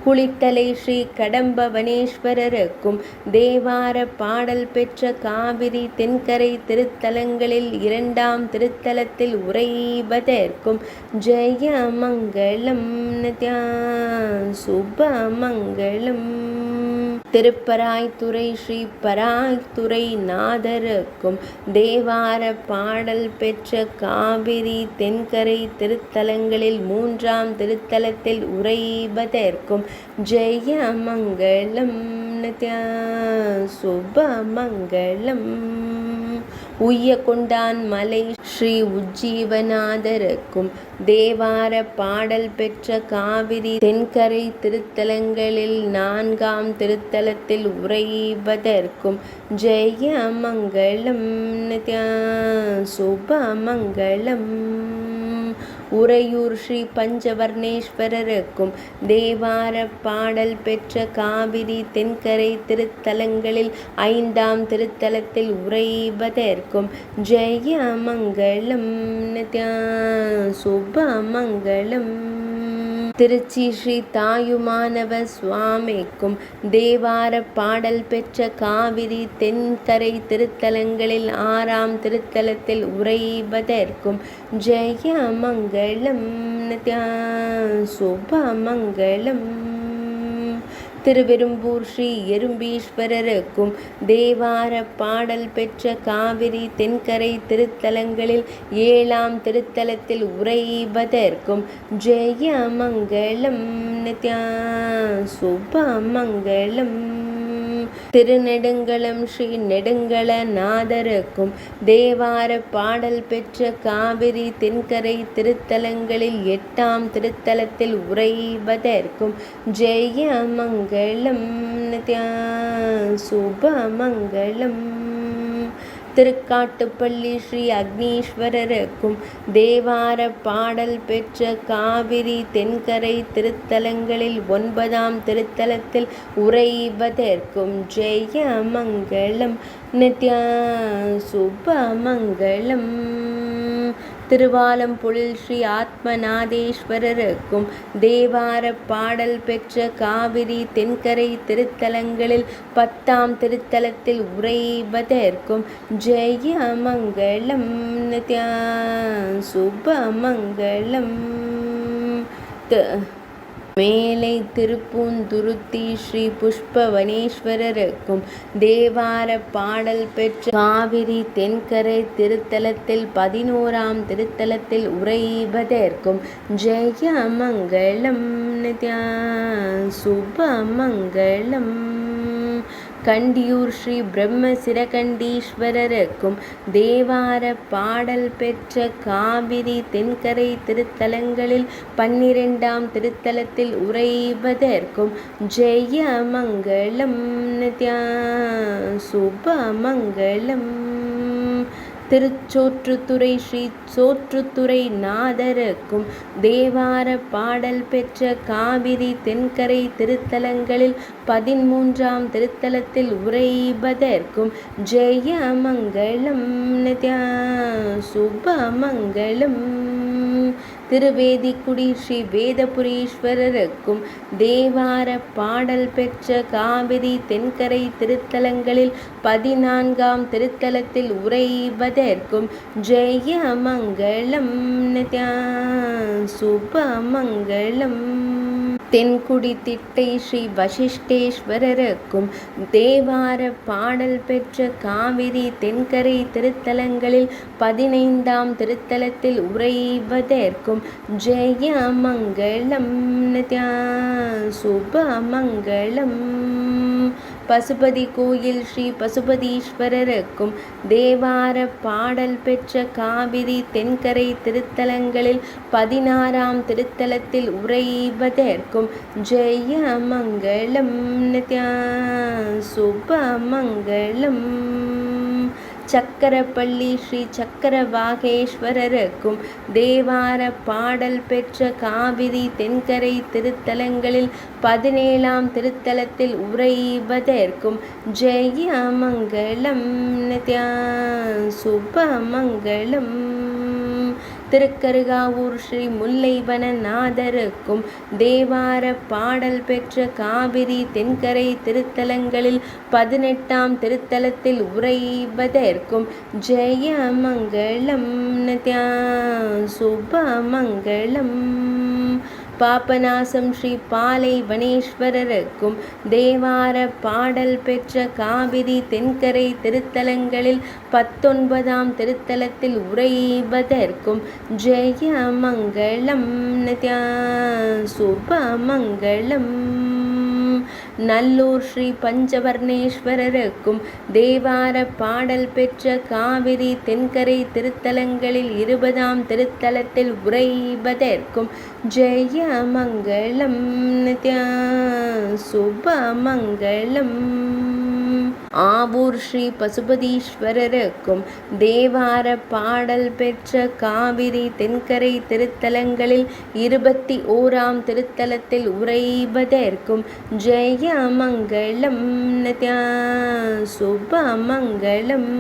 குளித்தலை ஸ்ரீ கடம்பவனேஸ்வரருக்கும் தேவார பாடல் பெற்ற காவிரி தென்கரை திருத்தலங்களில் 2ஆம் திருத்தலத்தில் உறைவதற்கும் ஜெய மங்களம் நித்யா சுப மங்களம். திருப்பராய்த்துறை ஸ்ரீ பராய்த்துறை நாதருக்கும் தேவார பாடல் பெற்ற காவிரி தென்கரை திருத்தலங்களில் 3ஆம் திருத்தலத்தில் உறைவதற்கும் ஜெய மங்களம் நித்யா சுப மங்களம். உய்ய கொண்டான் மலை ஸ்ரீ உஜ்ஜீவநாதருக்கும் தேவார பாடல் பெற்ற காவிரி தென்கரை திருத்தலங்களில் 4ஆம் திருத்தலத்தில் உறைவதற்கும் ஜெய மங்களம் நித்யா சுப மங்களம். உறையூர் ஸ்ரீ பஞ்சவர்ணேஸ்வரருக்கும் தேவார பாடல் பெற்ற காவிரி தென்கரை திருத்தலங்களில் 5ஆம் திருத்தலத்தில் உறைவதற்கும் ஜெய மங்களம் நித்யா சுப மங்களம். திருச்சி ஸ்ரீ தாயுமானவ சுவாமிக்கும் தேவார பாடல் பெற்ற காவிரி தென்கரை திருத்தலங்களில் 6ஆம் திருத்தலத்தில் உறைவதற்கும் ஜெய மங்களம் நித்யா சுப மங்களம். திருவெரும்பூர் ஸ்ரீ எறும்பீஸ்வரருக்கும் தேவார பாடல் பெற்ற காவிரி தென்கரை திருத்தலங்களில் 7ஆம் திருத்தலத்தில் உறைவதற்கும் ஜெய மங்களம் நித்யா சுப மங்களம். திருநெடுங்களம் ஸ்ரீ நெடுங்களநாதருக்கும் தேவார பாடல் பெற்ற காவிரி தென்கரை திருத்தலங்களில் 8ஆம் திருத்தலத்தில் உறைவதற்கும் ஜெய மங்களம் நித்யா சுப மங்களம். திருக்காட்டுப்பள்ளி ஸ்ரீ அக்னீஸ்வரருக்கும் தேவார பாடல் பெற்ற காவிரி தென்கரை திருத்தலங்களில் 9ஆம் திருத்தலத்தில் உறைவதற்கும் ஜெய மங்களம் நித்யா சுப மங்களம். திருவாலம்புழில் ஸ்ரீ ஆத்மநாதேஸ்வரருக்கும் தேவார பாடல் பெற்ற காவிரி தென்கரை திருத்தலங்களில் 10ஆம் திருத்தலத்தில் உறைவதற்கும் ஜெய மங்களம் நித்யா சுப மங்களம். மேலை திருப்பூந்துருத்தி ஸ்ரீ புஷ்பவனேஸ்வரருக்கும் தேவார பாடல் பெற்ற காவிரி தென்கரை திருத்தலத்தில் 11ஆம் திருத்தலத்தில் உறைவதற்கும் ஜெய மங்களம் நித்யா சுப மங்களம். கண்டியூர் ஸ்ரீ பிரம்ம சிரகண்டீஸ்வரருக்கும் தேவார பாடல் பெற்ற காவிரி தென்கரை திருத்தலங்களில் 12ஆம் திருத்தலத்தில் உறைவதற்கும் ஜெய மங்களம் நித்யா சுப மங்களம். திருச்சோற்றுத்துறை ஸ்ரீ சோற்றுத்துறை நாதருக்கும் தேவார பாடல் பெற்ற காவிரி தென்கரை திருத்தலங்களில் 13ஆம் திருத்தலத்தில் உறைவதற்கும் ஜெய மங்களம் நித்யா சுப மங்களம். திருவேதிக்குடி ஸ்ரீ வேதபுரீஸ்வரருக்கும் தேவார பாடல் பெற்ற காவிரி தென்கரை திருத்தலங்களில் 14ஆம் திருத்தலத்தில் உறைவதற்கும் ஜெய மங்களம் நித்யா சுப மங்களம். தென்குடி திட்டை ஸ்ரீ வசிஷ்டேஸ்வரருக்கும் தேவார பாடல் பெற்ற காவிரி தென்கரை திருத்தலங்களில் 15ஆம் திருத்தலத்தில் உறைவதற்கும் ஜெய மங்களம் நித்யா சுப மங்களம். பசுபதி கோயில் ஸ்ரீ பசுபதீஸ்வரருக்கும் தேவார பாடல் பெற்ற காவிரி தென்கரை திருத்தலங்களில் 16ஆம் திருத்தலத்தில் உறைவதற்கும் ஜெய மங்களம் நித்யா சுபமங்களம். சக்கரப்பள்ளி ஸ்ரீ சக்கரவாகேஸ்வரருக்கும் தேவார பாடல் பெற்ற காவிரி தென்கரை திருத்தலங்களில் 17ஆம் திருத்தலத்தில் உறைவதற்கும் ஜெய மங்களம் நித்யா சுபமங்களம். திருக்கருகாவூர் ஸ்ரீ முல்லைவனநாதருக்கும் தேவார பாடல் பெற்ற காவிரி தென்கரை திருத்தலங்களில் 18ஆம் திருத்தலத்தில் உறைவதற்கும் ஜெய மங்களம் நித்யா சுபமங்களம். பாபநாசம் ஸ்ரீ பாலைவனேஸ்வரருக்கும் தேவார பாடல் பெற்ற காவிரி தென்கரை திருத்தலங்களில் 19ஆம் திருத்தலத்தில் உறைவதற்கும் ஜெய மங்களம் நித்யா சுபமங்களம். நல்லூர் ஸ்ரீ பஞ்சவர்ணேஸ்வரருக்கும் தேவார பாடல் பெற்ற காவிரி தென்கரை திருத்தலங்களில் 20ஆம் திருத்தலத்தில் உறைவதற்கும் ஜெய மங்களம் நித்யா சுபமங்களம். ஆவூர் ஸ்ரீ பசுபதீஸ்வரருக்கும் தேவார பாடல் பெற்ற காவிரி தென்கரை திருத்தலங்களில் 21ஆம் திருத்தலத்தில் உறைவதற்கும் ஜெய மங்களம் நித்யா சுபமங்களம்.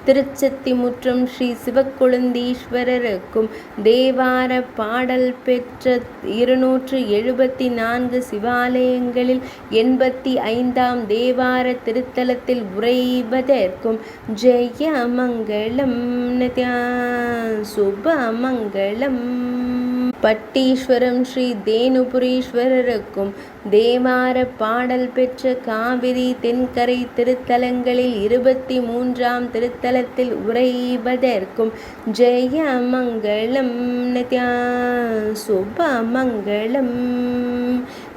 திருச்செத்திமுற்றம் ஸ்ரீ சிவக்கொழுந்தீஸ்வரருக்கும் தேவார பாடல் பெற்ற 274 சிவாலயங்களில் 85ஆம் தேவார திருத்தலத்தில் உறைவதற்கும் ஜெய மங்களம் நித்யா சுபமங்களம். பட்டீஸ்வரம் ஸ்ரீ தேனுபுரீஸ்வரருக்கும் தேவார பாடல் பெற்ற காவிரி தென்கரை திருத்தலங்களில் 23ஆம் திருத்தலத்தில் உறைவதற்கும் ஜெய மங்களம் நித்யா சுபமங்களம்.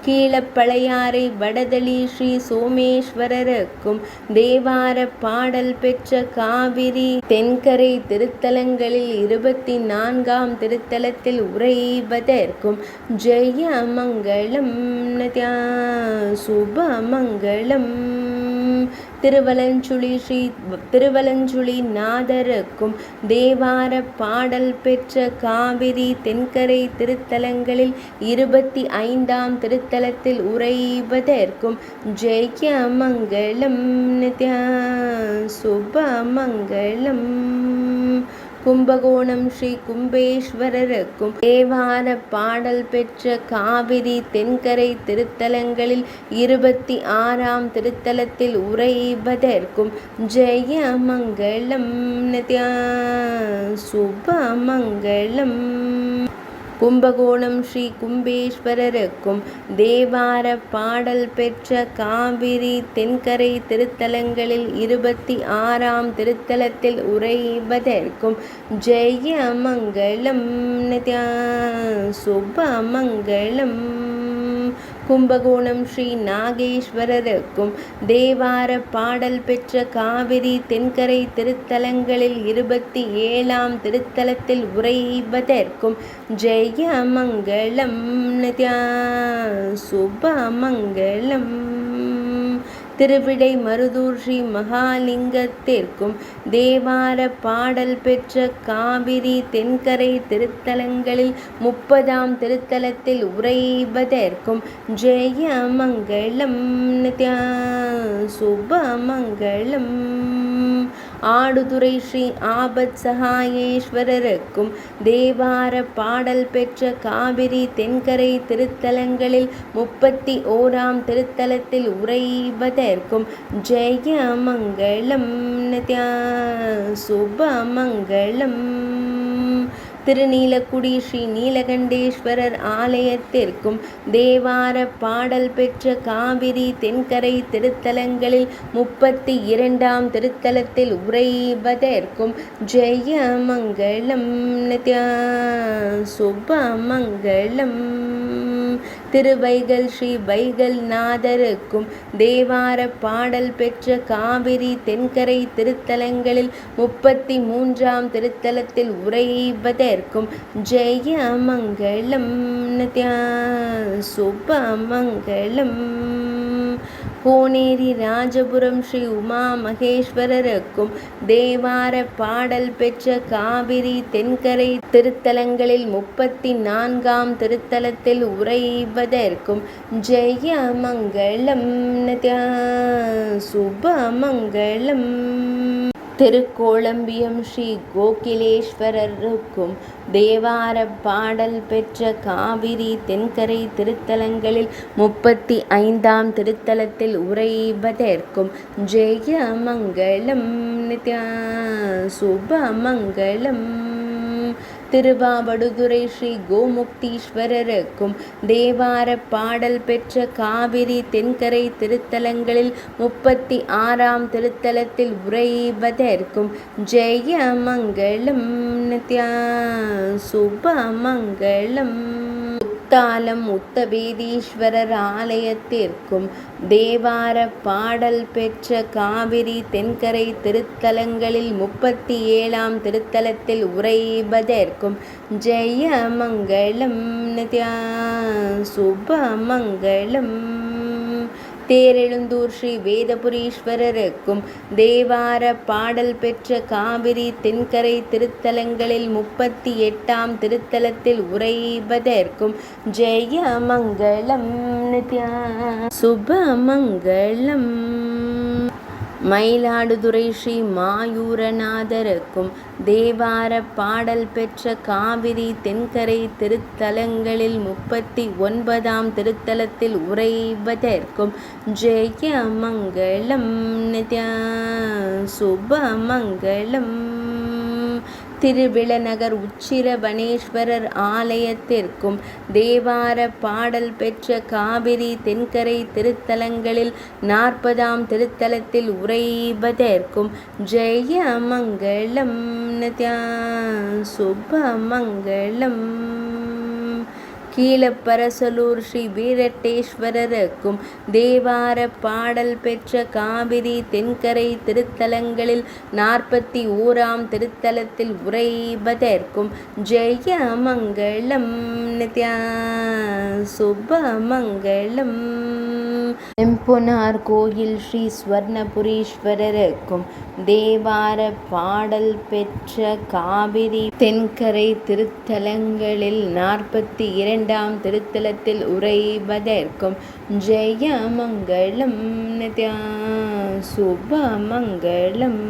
கீழப்பழையாறை வடதளி ஸ்ரீ சோமேஸ்வரருக்கும் தேவார பாடல் பெற்ற காவிரி தென்கரை திருத்தலங்களில் 24ஆம் திருத்தலத்தில் உறைவதற்கும் ஜெய மங்களம் நித்யா சுபமங்களம். திருவலஞ்சுழி ஸ்ரீ திருவலஞ்சுழி நாதருக்கும் தேவார பாடல் பெற்ற காவிரி தென்கரை திருத்தலங்களில் 25ஆம் திருத்தலத்தில் உறைவதற்கும் ஜெய மங்களம் நித்யா சுபமங்களம். கும்பகோணம் ஸ்ரீ கும்பேஸ்வரருக்கும் தேவார பாடல் பெற்ற காவிரி தென்கரை திருத்தலங்களில் 26ஆம் திருத்தலத்தில் உறைவதற்கும் ஜெய மங்களம் நித்யா சுபமங்களம். கும்பகோணம் ஸ்ரீ கும்பேஸ்வரருக்கும் தேவார பாடல் பெற்ற காவிரி தென்கரை திருத்தலங்களில் 26ஆம் திருத்தலத்தில் உறைவதற்கும் ஜெய மங்களம் நித்யா சுபமங்களம். கும்பகோணம் ஸ்ரீ நாகேஸ்வரருக்கும் தேவார பாடல் பெற்ற காவிரி தென்கரை திருத்தலங்களில் 27ஆம் திருத்தலத்தில் உறைவதற்கும் ஜெய மங்களம் நித்யா சுபமங்களம். திருவிடை மருதூர் ஸ்ரீ மகாலிங்கத்திற்கும் தேவார பாடல் பெற்ற காவிரி தென்கரை திருத்தலங்களில் 30ஆம் திருத்தலத்தில் உறைவதற்கும் ஜெய மங்களம் நித்யா சுபமங்களம். ஆடுதுறை ஸ்ரீ ஆபத் சகாயேஸ்வரருக்கும் தேவார பாடல் பெற்ற காவிரி தென்கரை திருத்தலங்களில் 31ஆம் திருத்தலத்தில் உறைவதற்கும் ஜெய மங்களம் நித்யா சுபமங்களம். திருநீலக்குடி ஸ்ரீ நீலகண்டேஸ்வரர் ஆலயத்திற்கும் தேவார பாடல் பெற்ற காவிரி தென்கரை திருத்தலங்களில் 32ஆம் திருத்தலத்தில் உறைவதற்கும் ஜெய மங்களம் நித்யா சுபமங்களம். திருவைகள் ஸ்ரீ வைகல் நாதருக்கும் தேவார பாடல் பெற்ற காவிரி தென்கரை திருத்தலங்களில் 33ஆம் திருத்தலத்தில் உறைவதற்கும் ஜெய மங்களம் நித்யா சுபமங்களம். கோனேரி ராஜபுரம் ஸ்ரீ உமா மகேஸ்வரருக்கும் தேவார பாடல் பெற்ற காவிரி தென்கரை திருத்தலங்களில் 34ஆம் திருத்தலத்தில் உறைவதற்கும் ஜெய மங்களம் நித்யா சுபமங்களம். திருக்கோளம்பியம் ஸ்ரீ கோகிலேஸ்வரருக்கும் தேவார பாடல் பெற்ற காவிரி தென்கரை திருத்தலங்களில் 35ஆம் திருத்தலத்தில் உறைவதற்கும் ஜெய மங்களம் நித்யா சுபமங்களம். திருவாவடுதுறை ஸ்ரீ கோமுக்தீஸ்வரருக்கும் தேவார பாடல் பெற்ற காவிரி தென்கரை திருத்தலங்களில் 36ஆம் திருத்தலத்தில் உறைவதற்கும் ஜெய மங்களம் நித்யா சுபமங்களம். முத்தாலம் உத்தவேதீஸ்வரர் ஆலயத்திற்கும் தேவார பாடல் பெற்ற காவிரி தென்கரை திருத்தலங்களில் 37ஆம் திருத்தலத்தில் உறைவதற்கும் ஜெய மங்களம் நித்யா சுபமங்களம். தேரெழுந்தூர் ஸ்ரீ வேதபுரீஸ்வரருக்கும் தேவார பாடல் பெற்ற காவிரி தென்கரை திருத்தலங்களில் 38ஆம் திருத்தலத்தில் உறைவதற்கும் ஜெய மங்களம் நித்யா சுபமங்களம். மயிலாடுதுறை ஸ்ரீ மாயூரநாதருக்கும் தேவார பாடல் பெற்ற காவிரி தென்கரை திருத்தலங்களில் 39ஆம் திருத்தலத்தில் உறைவதற்கும் ஜெய மங்களம் நித்யா சுபமங்களம். திருவிளநகர் உச்சிரவனேஸ்வரர் ஆலயத்திற்கும் தேவார பாடல் பெற்ற காவிரி தென்கரை திருத்தலங்களில் 40ஆம் திருத்தலத்தில் உறைவதற்கும் ஜெய மங்களம் நித்யா சுபமங்களம். கீழப்பரசலூர் ஸ்ரீ வீரட்டேஸ்வரருக்கும் தேவார பாடல் பெற்ற காவிரி தென்கரை திருத்தலங்களில் 41ஆம் திருத்தலத்தில் உறைவதற்கும் ஜெய மங்களம் நித்யா சுபமங்களம். எம்பொனார் கோயில் ஸ்ரீ ஸ்வர்ணபுரீஸ்வரருக்கும் தேவார பாடல் பெற்ற காவிரி தென்கரை திருத்தலங்களில் 42ஆம் திருத்தலத்தில் உறைவதற்கும் ஜெய மங்களம் நித்யா சுபமங்களம்.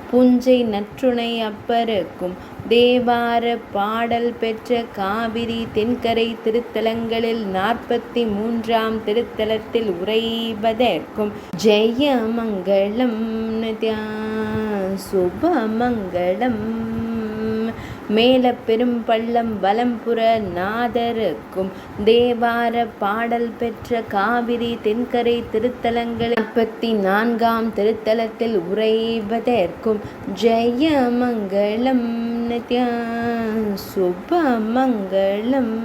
புஞ்சை நற்றுணை அப்பருக்கும் தேவார பாடல் பெற்ற காவிரி தென்கரை திருத்தலங்களில் 43ஆம் திருத்தலத்தில் உறைவதற்கும் ஜெய மங்களம் நித்யா சுபமங்களம். மேல பெரும்பள்ளம் வலம்புர நாதருக்கும் தேவார பாடல் பெற்ற காவிரி தென்கரை திருத்தலங்களில் 44ஆம் திருத்தலத்தில் உறைவதற்கும் ஜெய மங்களம் நித்யா சுபமங்களம்.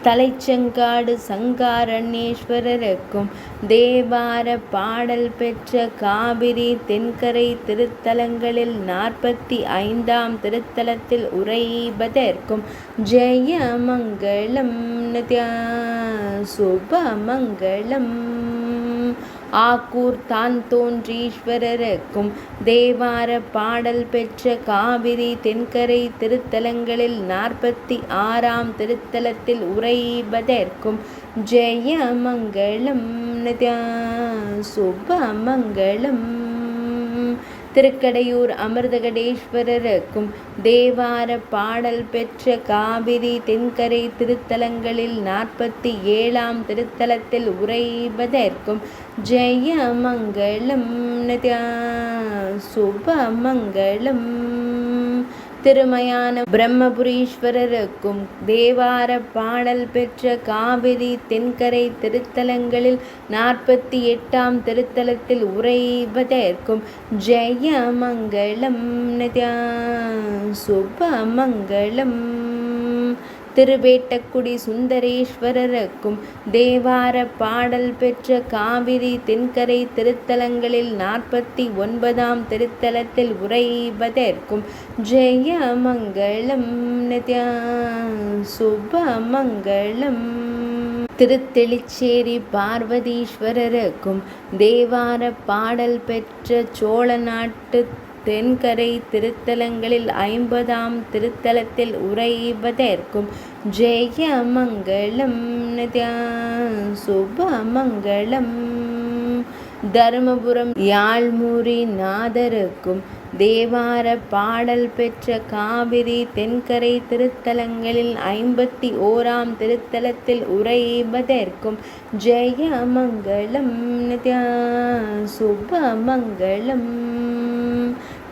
தலைச்செங்காடு சங்காரண்யேஸ்வரருக்கும் தேவார பாடல் பெற்ற காவிரி தென்கரை திருத்தலங்களில் 45ஆம் திருத்தலத்தில் உறைவதற்கும் ஜெய மங்களம் நித்யா சுபமங்களம். ஆக்கூர் தான் தோன்றீஸ்வரருக்கும் தேவார பாடல் பெற்ற காவிரி தென்கரை திருத்தலங்களில் 46ஆம் திருத்தலத்தில் உறைவதற்கும் ஜெய மங்களம் நித்யா சுபமங்களம். திருக்கடையூர் அமிர்தகடேஸ்வரருக்கும் தேவார பாடல் பெற்ற காவிரி தென்கரை திருத்தலங்களில் 47ஆம் திருத்தலத்தில் உறைவதற்கும் ஜெய மங்களம் நித்யா சுபமங்களம். திருமயான பிரம்மபுரீஸ்வரருக்கும் தேவார பாடல் பெற்ற காவிரி தென்கரை திருத்தலங்களில் 48ஆம் திருத்தலத்தில் உறைவதற்கும் ஜெய மங்களம் நித்யா சுபமங்களம். திருவேட்டக்குடி சுந்தரேஸ்வரருக்கும் தேவார பாடல் பெற்ற காவிரி தென்கரை திருத்தலங்களில் 49ஆம் திருத்தலத்தில் உறைவதற்கும் ஜெயமங்களம் நித்யா சுபமங்களம். திருத்தெளிச்சேரி பார்வதீஸ்வரருக்கும் தேவார பாடல் பெற்ற சோழ நாட்டு தென்கரை திருத்தலங்களில் 50ஆம் திருத்தலத்தில் உறைவதற்கும் ஜெயமங்களம் நித்யா சுபமங்களம். தருமபுரம் யாழ்மூரி நாதருக்கும் தேவார பாடல் பெற்ற காவிரி தென்கரை திருத்தலங்களில் 51ஆம் திருத்தலத்தில் உறைவதற்கும் ஜெயமங்களம் நித்யா சுபமங்களம்.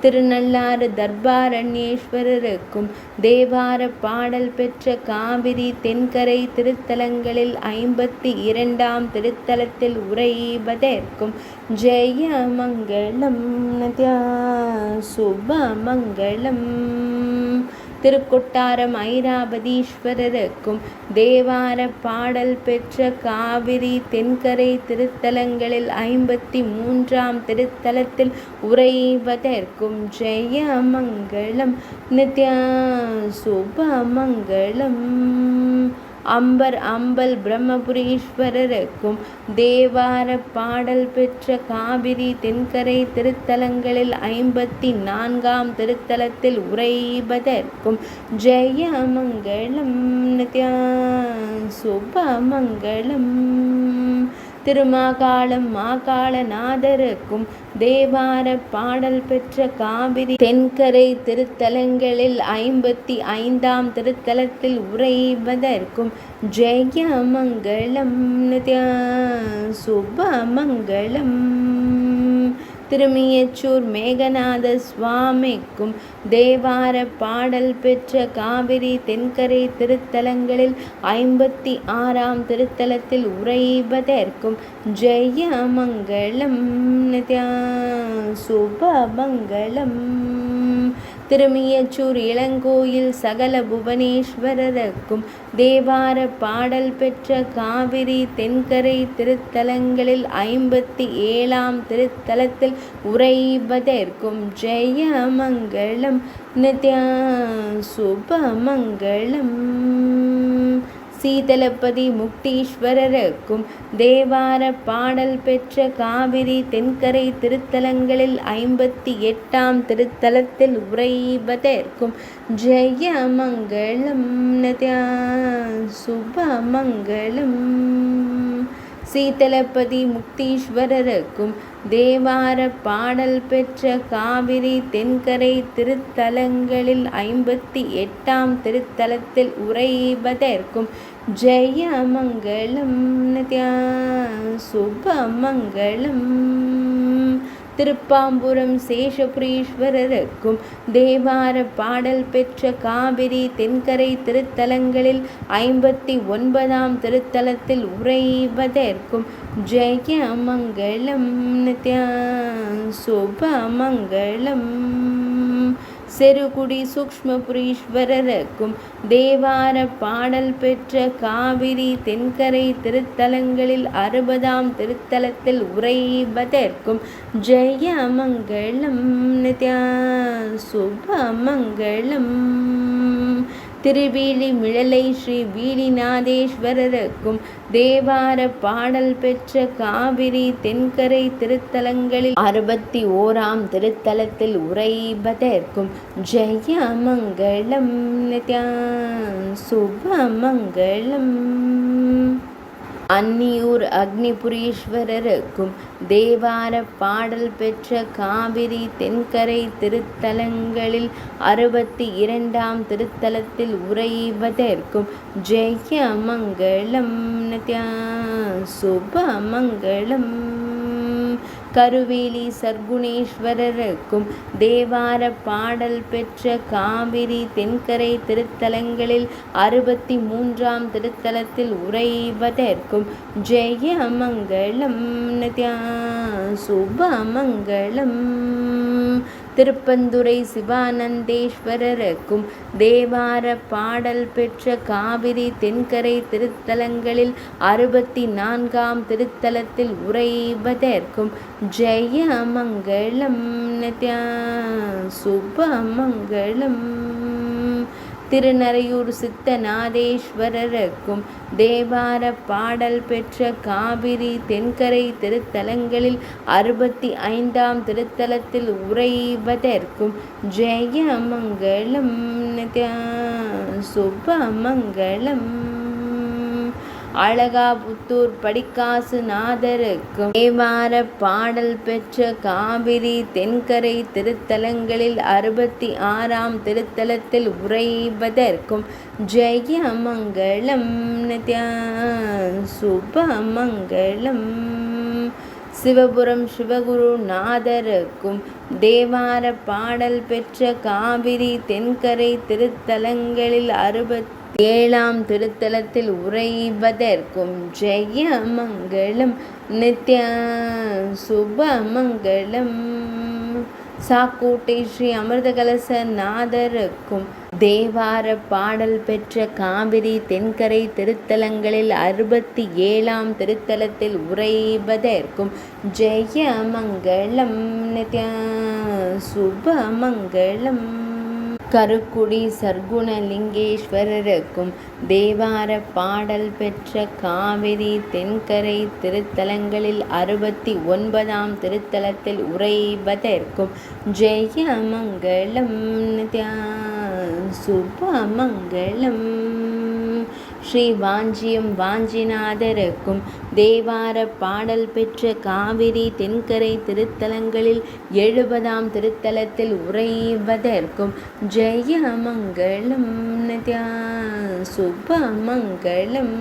திருநள்ளாறு தர்பாரண்யேஸ்வரருக்கும் தேவார பாடல் பெற்ற காவிரி தென்கரை திருத்தலங்களில் 52ஆம் திருத்தலத்தில் உறைவதற்கும் ஜெயமங்களம் நித்யா சுபமங்களம். திருக்கொட்டாரம் ஐராவதீஸ்வரருக்கும் தேவார பாடல் பெற்ற காவிரி தென்கரை திருத்தலங்களில் 53ஆம் திருத்தலத்தில் உறைவதற்கும் ஜெயமங்களம் நித்யா சுபமங்களம். அம்பர் அம்பல் பிரம்மபுரீஸ்வரருக்கும் தேவார பாடல் பெற்ற காவிரி தென்கரை திருத்தலங்களில் 54ஆம் திருத்தலத்தில் உறைவதற்கும் ஜெயமங்களம் நித்யா சுபமங்களம். திருமாகாளம் மாகாளநாதருக்கும் தேவார பாடல் பெற்ற காவிரி தென்கரை திருத்தலங்களில் 55ஆம் திருத்தலத்தில் உறைவதற்கும் ஜெயமங்களம் நித்யா சுபமங்களம். திருமியச்சூர் மேகநாத சுவாமிக்கும் தேவார பாடல் பெற்ற காவிரி தென்கரை திருத்தலங்களில் 56ஆம் திருத்தலத்தில் உறைவதற்கும் ஜெயமங்களம் நித்யா சுபமங்களம். திருமியச்சூர் இளங்கோயில் சகல புவனேஸ்வரருக்கும் தேவார பாடல் பெற்ற காவிரி தென்கரை திருத்தலங்களில் 57ஆம் திருத்தலத்தில் உறைவதற்கும் ஜெயமங்களம் நித்யா சுபமங்களம். சீதலப்பதி முக்தீஸ்வரருக்கும் தேவார பாடல் பெற்ற காவிரி தென்கரை திருத்தலங்களில் 58ஆம் திருத்தலத்தில் உறைவதற்கும் ஜெயமங்களம் நித்யா சுபமங்களம். சீதலப்பதி முக்தீஸ்வரருக்கும் தேவார பாடல் பெற்ற காவிரி தென்கரை திருத்தலங்களில் 58ஆம் திருத்தலத்தில் உறைவதற்கும் ஜெயமங்களம் நித்யா சுபமங்களம். திருப்பாம்புரம் சேஷபுரீஸ்வரருக்கும் தேவார பாடல் பெற்ற காவிரி தென்கரை திருத்தலங்களில் 59ஆம் திருத்தலத்தில் உறைவதற்கும் ஜெயமங்களம் நித்யா சுபமங்களம். செருகுடி சூக்ஷ்மபுரீஸ்வரருக்கும் தேவார பாடல் பெற்ற காவிரி தென்கரை திருத்தலங்களில் 60ஆம் திருத்தலத்தில் உறைவதற்கும் ஜெயமங்களம் நித்யா சுபமங்களம். திருவேலி மிழலை ஸ்ரீ வீலிநாதேஸ்வரருக்கும் தேவார பாடல் பெற்ற காவிரி தென்கரை திருத்தலங்களில் 61ஆம் திருத்தலத்தில் உறைவதற்கும் ஜெயமங்களம் நித்யா சுபமங்களம். அன்னியூர் அக்னிபுரீஸ்வரருக்கும் தேவார பாடல் பெற்ற காவிரி தென்கரை திருத்தலங்களில் 62ஆம் திருத்தலத்தில் உறைவதற்கும் ஜெயமங்களம் நித்யா சுபமங்களம். கருவேலி சர்க்குணேஸ்வரருக்கும் தேவார பாடல் பெற்ற காவிரி தென்கரை திருத்தலங்களில் 63ஆம் திருத்தலத்தில் உறைவதற்கும் ஜெயமங்களம் நித்யா சுபமங்களம். திருப்பந்துரை சிவானந்தேஸ்வரருக்கும் தேவார பாடல் பெற்ற காவிரி தென்கரை திருத்தலங்களில் 64ஆம் திருத்தலத்தில் உறைவதற்கும் ஜெயமங்களம் நித்யா சுபமங்களம். திருநறையூர் சித்தநாதேஸ்வரருக்கும் தேவார பாடல் பெற்ற காவிரி தென்கரை திருத்தலங்களில் 65ஆம் திருத்தலத்தில் உறைவதற்கும் ஜெயமங்களம் நித்யா சுபமங்களம். அழகாபுத்தூர் படிக்காசுநாதருக்கும் தேவார பாடல் பெற்ற காவிரி தென்கரை திருத்தலங்களில் 66ஆம் திருத்தலத்தில் உறைவதற்கும் ஜெயமங்களம் நித்யா சுபமங்களம். சிவபுரம் சிவகுருநாதருக்கும் தேவார பாடல் பெற்ற காவிரி தென்கரை திருத்தலங்களில் 67ஆம் திருத்தலத்தில் உறைவதற்கும் ஜெயமங்களம் நித்யா சுபமங்களம். சாக்கோட்டை ஸ்ரீ அமிர்தகலசநாதருக்கும் தேவார பாடல் பெற்ற காவிரி தென்கரை திருத்தலங்களில் 67ஆம் திருத்தலத்தில் உறைவதற்கும் ஜெயமங்களம் நித்யா சுபமங்களம். கருக்குடி சர்க்குணலிங்கேஸ்வரருக்கும் தேவார பாடல் பெற்ற காவிரி தென்கரை திருத்தலங்களில் 69ஆம் திருத்தலத்தில் உறைவதற்கும் ஜெயமங்களம் நித்யா சுபமங்களம். ஸ்ரீ வாஞ்சியம் வாஞ்சிநாதருக்கும் தேவார பாடல் பெற்ற காவிரி தென்கரை திருத்தலங்களில் 70ஆம் திருத்தலத்தில் உறைவதற்கும் ஜெயமங்களம் நித்யா சுபமங்களம்.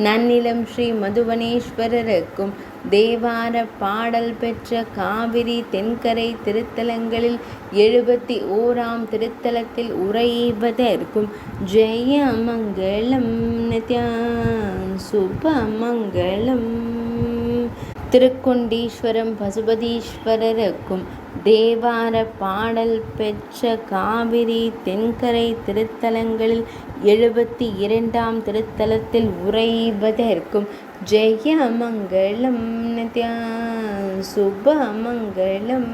நன்னிலம் ஸ்ரீ மதுவனேஸ்வரருக்கும் தேவார பாடல் பெற்ற காவிரி தென்கரை திருத்தலங்களில் 71ஆம் திருத்தலத்தில் உறைவதற்கும் ஜெயமங்களம் நித்யா சுபமங்களம். திருக்கொண்டீஸ்வரம் பசுபதீஸ்வரருக்கும் தேவார பாடல் பெற்ற காவிரி தென்கரை திருத்தலங்களில் 72ஆம் திருத்தலத்தில் உறைவதற்கும் ஜெயமங்களம் நித்யா சுபமங்களம்.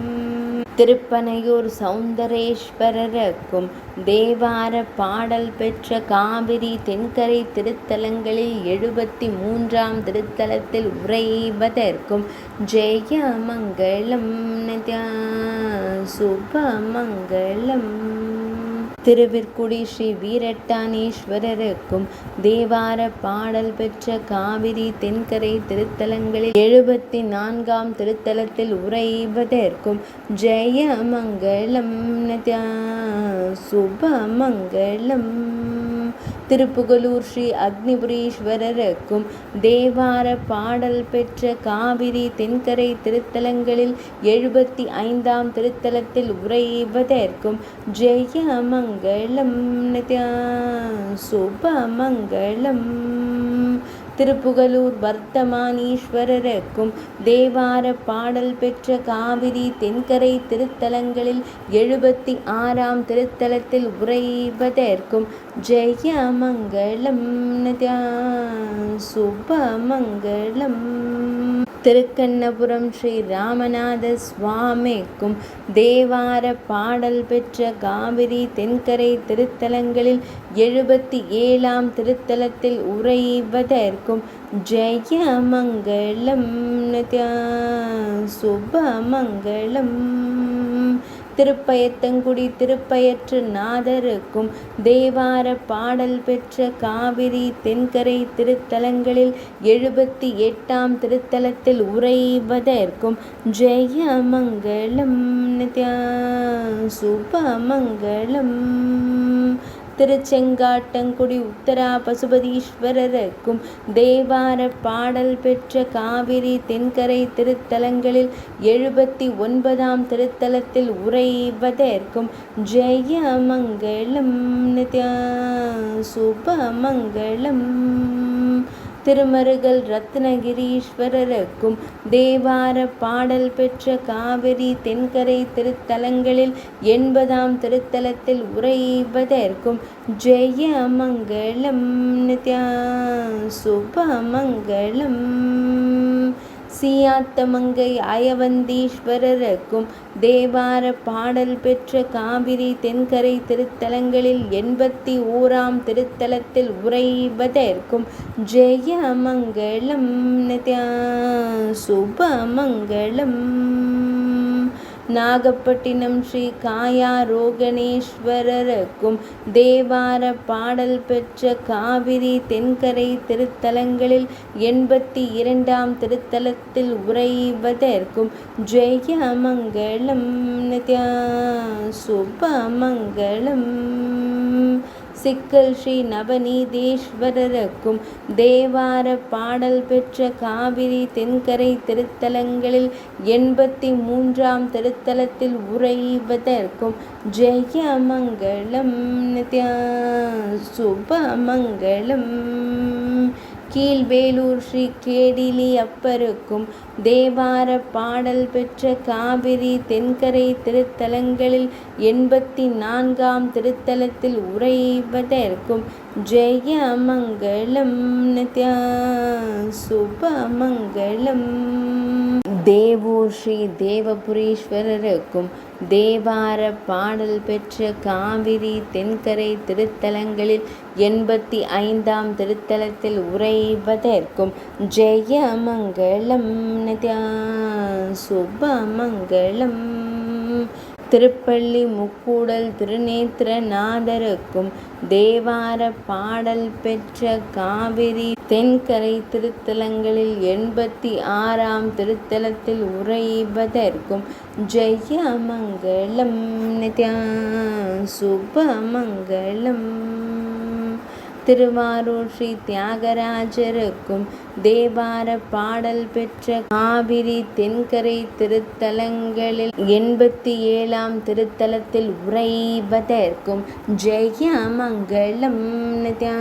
திருப்பனையூர் சௌந்தரேஸ்வரருக்கும் தேவார பாடல் பெற்ற காவிரி தென்கரை திருத்தலங்களில் 73ஆம் திருத்தலத்தில் உறைவதற்கும் ஜெயமங்களம் நித்யா சுபமங்களம். திருவிற்குடி ஸ்ரீ வீரட்டானேஸ்வரருக்கும் தேவார பாடல் பெற்ற காவிரி தென்கரை திருத்தலங்களில் 74ஆம் திருத்தலத்தில் உறைவதற்கும் ஜெயமங்களம் நித்யா சுபமங்களம். திருப்புகலூர் ஸ்ரீ அக்னிபுரீஸ்வரருக்கும் தேவார பாடல் பெற்ற காவிரி தென்கரை திருத்தலங்களில் 75ஆம் திருத்தலத்தில் உறைவதற்கும் ஜெயமங்களம் நித்யா சுபமங்களம். திருப்புகலூர் வர்த்தமானீஸ்வரருக்கும் தேவார பாடல் பெற்ற காவிரி தென்கரை திருத்தலங்களில் 76ஆம் திருத்தலத்தில் உறைவதற்கும் ஜெயமங்களம் நித்யா சுபமங்களம். திருக்கண்ணபுரம் ஸ்ரீ ராமநாத சுவாமிக்கும் தேவார பாடல் பெற்ற காவிரி தென்கரை திருத்தலங்களில் 77ஆம் திருத்தலத்தில் உறைவதற்கும் ஜெயமங்களம் நித்யா சுபமங்களம். திருப்பயத்தங்குடி திருப்பயற்று நாதருக்கும் தேவார பாடல் பெற்ற காவிரி தென்கரை திருத்தலங்களில் 78ஆம் திருத்தலத்தில் உறைவதற்கும் ஜெயமங்களம் நித்யா சுபமங்களம். திருச்செங்காட்டங்குடி உத்தரா பசுபதீஸ்வரருக்கும் தேவார பாடல் பெற்ற காவிரி தென்கரை திருத்தலங்களில் 79ஆம் திருத்தலத்தில் உறைவதற்கும் ஜெயமங்களம் நித்யா சுபமங்களம். திருமருகல் ரத்னகிரீஸ்வரருக்கும் தேவார பாடல் பெற்ற காவிரி தென்கரை திருத்தலங்களில் 80ஆம் திருத்தலத்தில் உறைவதற்கும் ஜெயமங்கலம் நித்யா சுபமங்கலம். சியாத்தமங்கை அயவந்தீஸ்வரருக்கும் தேவார பாடல் பெற்ற காவிரி தென்கரை திருத்தலங்களில் 81ஆம் திருத்தலத்தில் உறைவதற்கும் ஜெயமங்கலம் நித்யா சுபமங்கலம். நாகப்பட்டினம் ஸ்ரீ காயாரோகணேஸ்வரருக்கும் தேவார பாடல் பெற்ற காவிரி தென்கரை திருத்தலங்களில் 82ஆம் திருத்தலத்தில் உறைவதற்கும் ஜெயமங்கலம் நித்யா சுபமங்கலம். சிக்கல் ஸ்ரீ நவநீதேஸ்வரருக்கும் தேவார பாடல் பெற்ற காவிரி தென்கரை திருத்தலங்களில் 83ஆம் திருத்தலத்தில் உறைவதற்கும் ஜெயமங்கலம் நித்யா சுபமங்கலம். கீழ்வேலூர் ஸ்ரீ கேடிலி அப்பருக்கும் தேவார பாடல் பெற்ற காவிரி தென்கரை திருத்தலங்களில் 84ஆம் திருத்தலத்தில் உறைவதற்கும் ஜெயமங்கலம் நித்யா சுபமங்கலம். தேவூர் ஸ்ரீ தேவபுரீஸ்வரருக்கும் தேவார பாடல் பெற்ற காவிரி தென்கரை திருத்தலங்களில் 85ஆம் திருத்தலத்தில் உறைவதற்கும் ஜெயமங்கலம் நித்யா சுபமங்கலம். திருப்பள்ளி முக்கூடல் திருநேத்திரநாதருக்கும் தேவார பாடல் பெற்ற காவிரி தென்கரை திருத்தலங்களில் 86ஆம் திருத்தலத்தில் உறைவதற்கும் ஜெயமங்கலம் நித்யா சுபமங்கலம். திருவாரூர் ஸ்ரீ தியாகராஜருக்கும் தேவார பாடல் பெற்ற காவிரி தென்கரை திருத்தலங்களில் 87ஆம் திருத்தலத்தில் உறைவதற்கும் ஜெயமங்கலம் நித்யா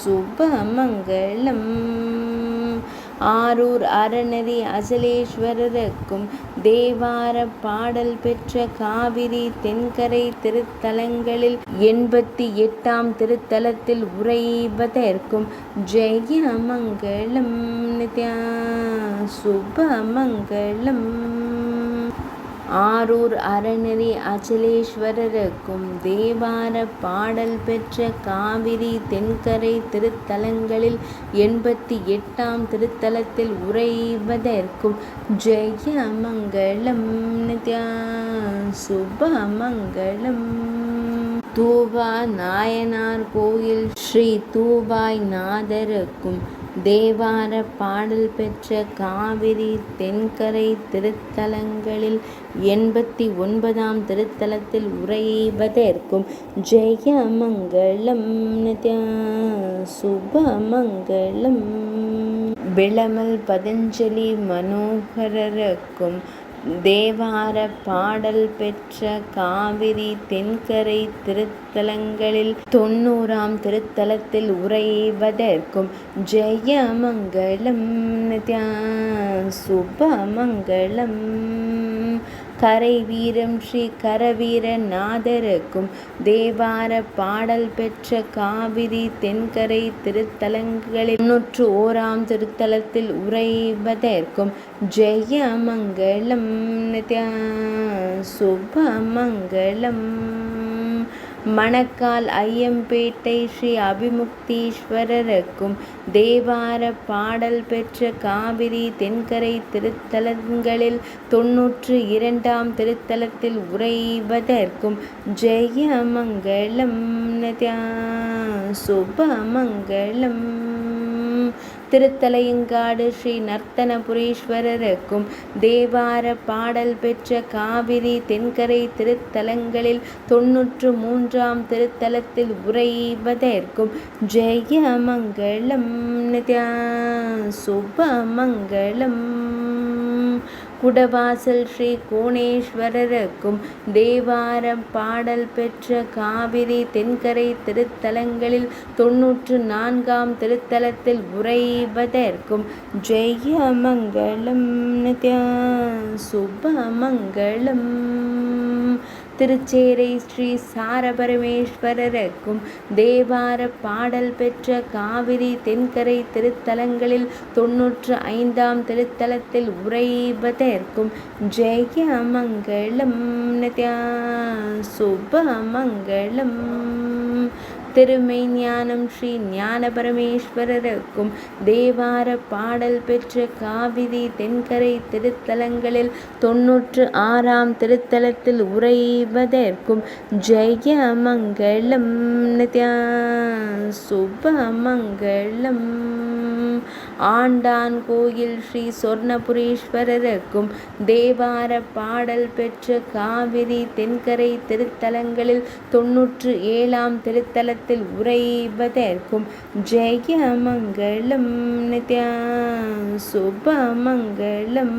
சுபமங்கலம். ஆரூர் அறநெறி அசலேஸ்வரருக்கும் தேவார பாடல் பெற்ற காவிரி தென்கரை திருத்தலங்களில் 88ஆம் திருத்தலத்தில் உறைவதற்கும் ஜெயமங்கலம் நித்யா சுபமங்கலம். ஆரூர் அறநெறி அச்சலேஸ்வரருக்கும் தேவார பாடல் பெற்ற காவிரி தென்கரை திருத்தலங்களில் 88ஆம் திருத்தலத்தில் உறைவதற்கும் ஜெயமங்கலம் நித்யா சுபமங்கலம். தூவா நாயனார் கோயில் ஸ்ரீ தூவாய் நாதருக்கும் தேவார பாடல் பெற்ற காவிரி தென்கரை திருத்தலங்களில் 89ஆம் திருத்தலத்தில் உறைவதற்கும் ஜெயமங்கலம் நித்யா சுபமங்கலம். விளமல் பதஞ்சலி மனோகரருக்கும் தேவார பாடல் பெற்ற காவிரி தென்கரை திருத்தலங்களில் 90ஆம் திருத்தலத்தில் உறைவதற்கும் ஜெயமங்கலம் நித்யா சுபமங்கலம். கரைவீரம் ஸ்ரீ கரவீரநாதருக்கும் தேவார பாடல் பெற்ற காவிரி தென்கரை திருத்தலங்களில் 91ஆம் திருத்தலத்தில் உறைவதற்கும் ஜெயமங்கலம் நித்யா சுபமங்கலம். மணக்கால் ஐயம்பேட்டை ஸ்ரீ அபிமுக்தீஸ்வரருக்கும் தேவார பாடல் பெற்ற காவிரி தென்கரை திருத்தலங்களில் 92ஆம் திருத்தலத்தில் உறைவதற்கும் ஜெயமங்கலம் நித்யா சுபமங்கலம். திருத்தலையங்காடு ஸ்ரீ நர்த்தனபுரீஸ்வரருக்கும் தேவார பாடல் பெற்ற காவிரி தென்கரை திருத்தலங்களில் 93ஆம் திருத்தலத்தில் உறைவதற்கும் ஜெயமங்கலம் நித்யா சுபமங்கலம். குடவாசல் ஸ்ரீ கோணேஸ்வரருக்கும் தேவாரம் பாடல் பெற்ற காவிரி தென்கரை திருத்தலங்களில் 94ஆம் திருத்தலத்தில் உறைவதற்கும் ஜெயமங்கலம் நித்யா சுபமங்கலம். திருச்சேரை ஸ்ரீ சாரபரமேஸ்வரருக்கும் தேவார பாடல் பெற்ற காவிரி தென்கரை திருத்தலங்களில் 95ஆம் திருத்தலத்தில் உறைவதற்கும் ஜெயமங்கலம் நித்யா சுபமங்கலம். திருமெய்ஞானம் ஸ்ரீ ஞானபரமேஸ்வரருக்கும் தேவார பாடல் பெற்ற காவிரி தென்கரை திருத்தலங்களில் 96ஆம் திருத்தலத்தில் உறைவதற்கும் ஜெயமங்கலம் நித்யா சுபமங்கலம். ஆண்டான் கோயில் ஸ்ரீ சொர்ணபுரீஸ்வரருக்கும் தேவார பாடல் பெற்ற காவிரி தென்கரை திருத்தலங்களில் 97ஆம் திருத்தலத்தில் உறைவதற்கும் ஜெயமங்கலம் நித்யா சுபமங்கலம்.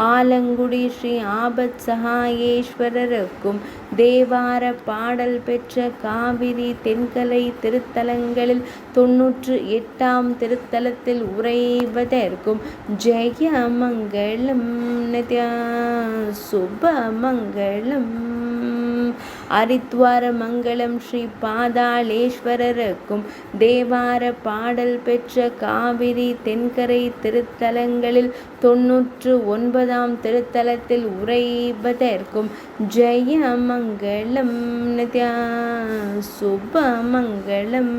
ஆலங்குடி ஸ்ரீ ஆபத் சகாயேஸ்வரருக்கும் தேவார பாடல் பெற்ற காவிரி தென்கரை திருத்தலங்களில் 98ஆம் திருத்தலத்தில் உறைவதற்கும் ஜெயமங்கலம் நித்யா சுபமங்கலம். ஹரித்வார மங்கலம் ஸ்ரீ பாதாளேஸ்வரருக்கும் தேவார பாடல் பெற்ற காவிரி தென்கரை திருத்தலங்களில் 99ஆம் திருத்தலத்தில் உறைவதற்கும் ஜெயமங்கலம் நித்யா சுபமங்கலம்.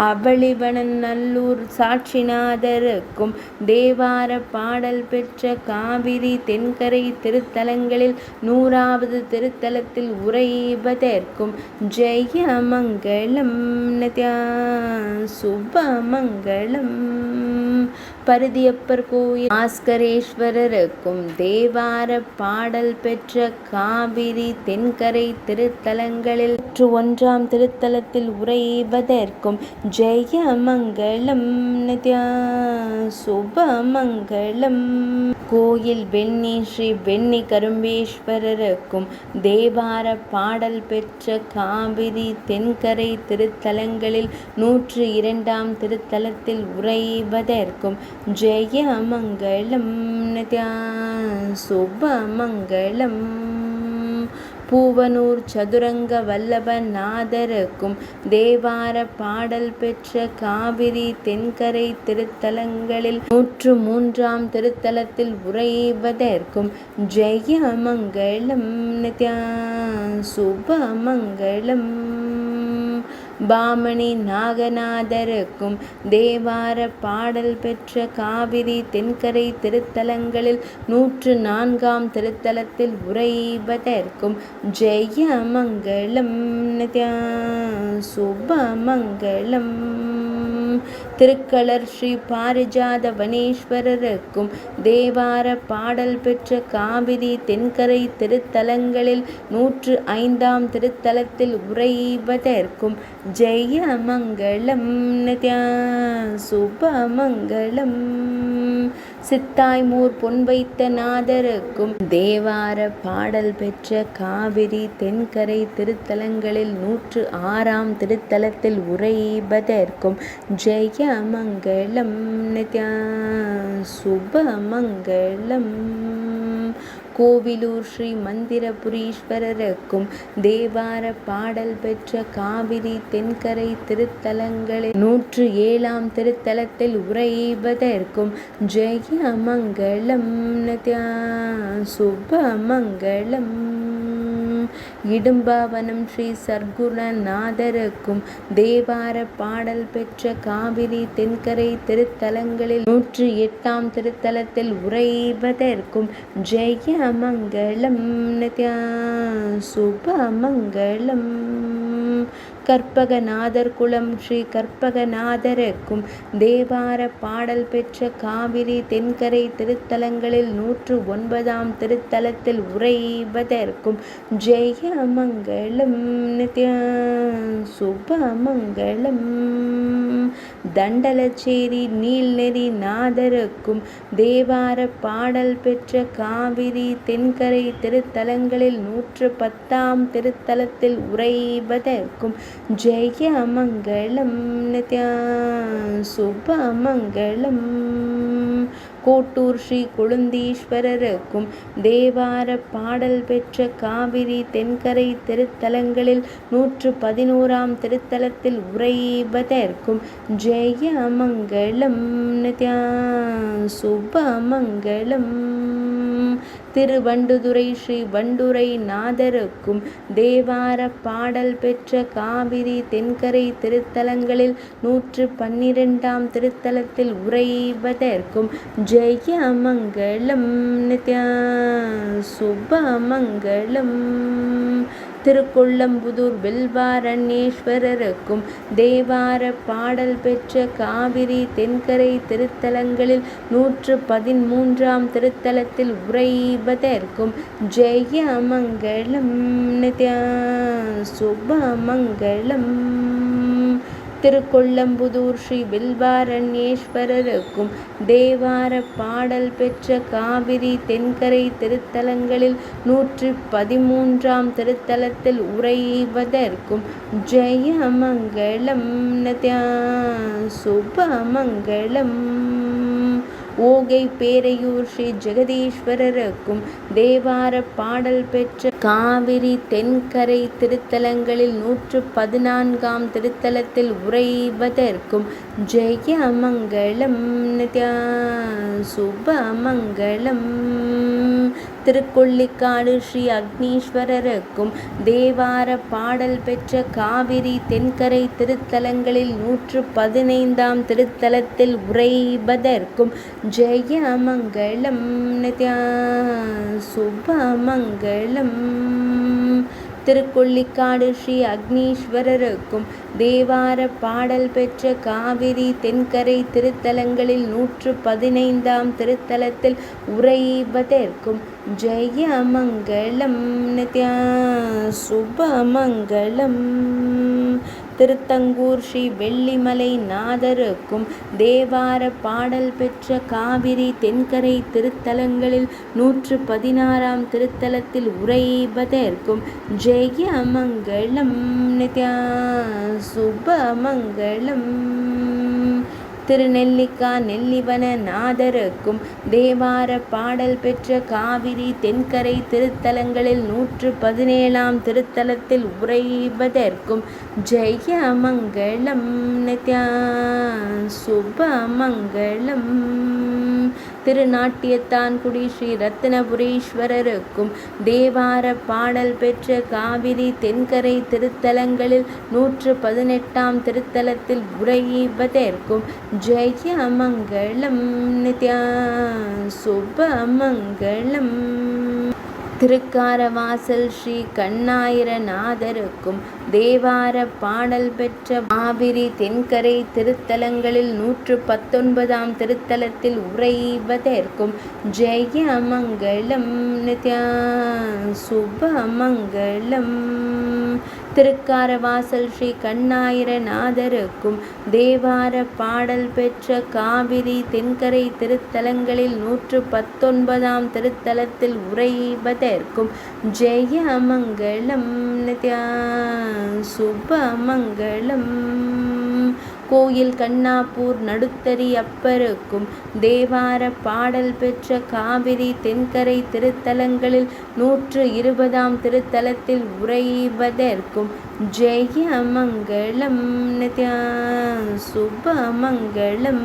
அவளிவனநல்லூர் சாட்சிநாதருக்கும் தேவார பாடல் பெற்ற காவிரி தென்கரை திருத்தலங்களில் 100வது திருத்தலத்தில் உறைவதற்கும் ஜெயமங்கலம் நித்யா சுபமங்கலம். பருதியப்பர் கோயில் ஆஸ்கரேஸ்வரருக்கும் தேவார பாடல் பெற்ற காவிரி தென்கரை திருத்தலங்களில் 101ஆம் திருத்தலத்தில் உறைவதற்கும் ஜெயமங்கலம் நித்யா சுபமங்கலம். கோயில் வெண்ணி ஸ்ரீ வெண்ணி கரும்பேஸ்வரருக்கும் தேவார பாடல் பெற்ற காவிரி தென்கரை திருத்தலங்களில் 102ஆம் திருத்தலத்தில் உறைவதற்கும் ஜெயமங்கலம் நித்யா சுபமங்கலம். பூவனூர் சதுரங்க வல்லபநாதருக்கும் தேவார பாடல் பெற்ற காவிரி தென்கரை திருத்தலங்களில் 103ஆம் திருத்தலத்தில் உறைவதற்கும் ஜெயமங்கலம் நித்யா சுபமங்கலம். பாமணி நாகநாதருக்கும் தேவார பாடல் பெற்ற காவிரி தென்கரை திருத்தலங்களில் 104ஆம் திருத்தலத்தில் உறைவதற்கும் ஜெயமங்கலம் நித்யா சுபமங்கலம். திருக்களர் ஸ்ரீ பாரிஜாத வனேஸ்வரருக்கும் தேவார பாடல் பெற்ற காவிரி தென்கரை திருத்தலங்களில் 105ஆம் திருத்தலத்தில் உறைவதற்கும் ஜெயமங்கலம் நித்யா சுபமங்கலம். சித்தாய்மூர் பொன்வைத்தநாதருக்கும் தேவார பாடல் பெற்ற காவிரி தென்கரை திருத்தலங்களில் 106ஆம் திருத்தலத்தில் உறைவதற்கும் ஜெயமங்கலம் நித்யா சுபமங்கலம். கோவிலூர் ஸ்ரீ மந்திரபுரீஸ்வரருக்கும் தேவார பாடல் பெற்ற காவிரி தென்கரை திருத்தலங்களில் 107ஆம் திருத்தலத்தில் உறைவதற்கும் ஜெயமங்கலம் நித்யா சுபமங்கலம். இடும்பாவனம் ஸ்ரீ சர்க்குணநாதருக்கும் தேவார பாடல் பெற்ற காவிரி தென்கரை திருத்தலங்களில் 108ஆம் திருத்தலத்தில் உறைவதற்கும் ஜெயமங்கலம் நித்யா சுபமங்கலம். கற்பகநாதர் குலம் ஸ்ரீ கற்பகநாதருக்கும் தேவார பாடல் பெற்ற காவிரி தென்கரை திருத்தலங்களில் 109ஆம் திருத்தலத்தில் உறைவதற்கும் ஜெயமங்கலம் நித்ய சுபமங்கலம். தண்டலச்சேரி நீல்நெறி நாதருக்கும் தேவார பாடல் பெற்ற காவிரி தென்கரை திருத்தலங்களில் 110ஆம் திருத்தலத்தில் உறைவதற்கும் ஜெயமங்கலம் நித்ய சுபமங்கலம். கோட்டூர் ஸ்ரீ கொழுந்தீஸ்வரருக்கும் தேவார பாடல் பெற்ற காவிரி தென்கரை திருத்தலங்களில் 111ஆம் திருத்தலத்தில் உறைவதற்கும் ஜெயமங்கலம் நித்ய சுபமங்கலம். திருவண்டுதுறை ஸ்ரீ வண்டுரை நாதருக்கும் தேவார பாடல் பெற்ற காவிரி தென்கரை திருத்தலங்களில் 112ஆம் திருத்தலத்தில் உறைவதற்கும் ஜெயமங்கலம் நித்ய சுபமங்கலம். திருக்கொள்ளம்புதூர் பில்வாரண்யேஸ்வரருக்கும் தேவார பாடல் பெற்ற காவிரி தென்கரை திருத்தலங்களில் 113ஆம் திருத்தலத்தில் உறைவதற்கும் ஜெயமங்கலம் நித்ய சுபமங்கலம். திருக்கொள்ளம்புதூர் ஸ்ரீ பில்வாரண்யேஸ்வரருக்கும் தேவார பாடல் பெற்ற காவிரி தென்கரை திருத்தலங்களில் 113ஆம் திருத்தலத்தில் உறைவதற்கும் ஜெயமங்கலம் நித்ய சுபமங்கலம். ஓகை பேரையூர் ஸ்ரீ ஜெகதீஸ்வரருக்கும் தேவார பாடல் பெற்ற காவிரி தென்கரை திருத்தலங்களில் 114ஆம் திருத்தலத்தில் உறைவதற்கும் ஜெயமங்கலம் நித்ய சுபமங்கலம். திருக்கொள்ளிக்காடு ஸ்ரீ அக்னீஸ்வரருக்கும் தேவார பாடல் பெற்ற காவிரி தென்கரை திருத்தலங்களில் 115ஆம் திருத்தலத்தில் உறைவதற்கும் ஜெயமங்கலம் நித்ய சுபமங்கலம். திருக்கொள்ளிக்காடு ஸ்ரீ அக்னீஸ்வரருக்கும் தேவார பாடல் பெற்ற காவிரி தென்கரை திருத்தலங்களில் 115ஆம் திருத்தலத்தில் உறைவதற்கும் ஜெயமங்கலம் நித்ய சுபமங்கலம். திருத்தங்கூர் ஸ்ரீ வெள்ளிமலை நாதருக்கும் தேவார பாடல் பெற்ற காவிரி தென்கரை திருத்தலங்களில் 116ஆம் திருத்தலத்தில் உறைவதற்கும் ஜெயமங்கலம் நித்ய சுபமங்கலம். திருநெல்லிக்கா நெல்லிவன நாதருக்கும் தேவார பாடல் பெற்ற காவிரி தென்கரை திருத்தலங்களில் 117ஆம் திருத்தலத்தில் உறைவதற்கும் ஜெயமங்கலம் நித்ய சுபமங்கலம். திருநாட்டியத்தான்குடி ஸ்ரீ ரத்தினபுரீஸ்வரருக்கும் தேவார பாடல் பெற்ற காவிரி தென்கரை திருத்தலங்களில் 118ஆம் திருத்தலத்தில் உறைவதற்கும் ஜெயமங்கலம் நித்ய சுபமங்கலம். திருக்காரவாசல் ஸ்ரீ கண்ணாயிரநாதருக்கும் தேவார பாடல் பெற்ற காவிரி தென்கரை திருத்தலங்களில் 119ஆம் திருத்தலத்தில் உறைவதற்கும் ஜெயமங்கலம் நித்ய சுபமங்கலம். திருக்காரவாசல் ஸ்ரீ கண்ணாயிரநாதருக்கும் தேவார பாடல் பெற்ற காவிரி தென்கரை திருத்தலங்களில் 119ஆம் திருத்தலத்தில் உறைவதற்கும் ஜெயமங்கலம் நித்ய சுபமங்கலம். கோயில் கண்ணாப்பூர் நடுத்தரி அப்பருக்கும் தேவார பாடல் பெற்ற காவிரி தென்கரை திருத்தலங்களில் 120ஆம் திருத்தலத்தில் உறைவதற்கும் ஜெயமங்கலம் நித்ய சுபமங்கலம்.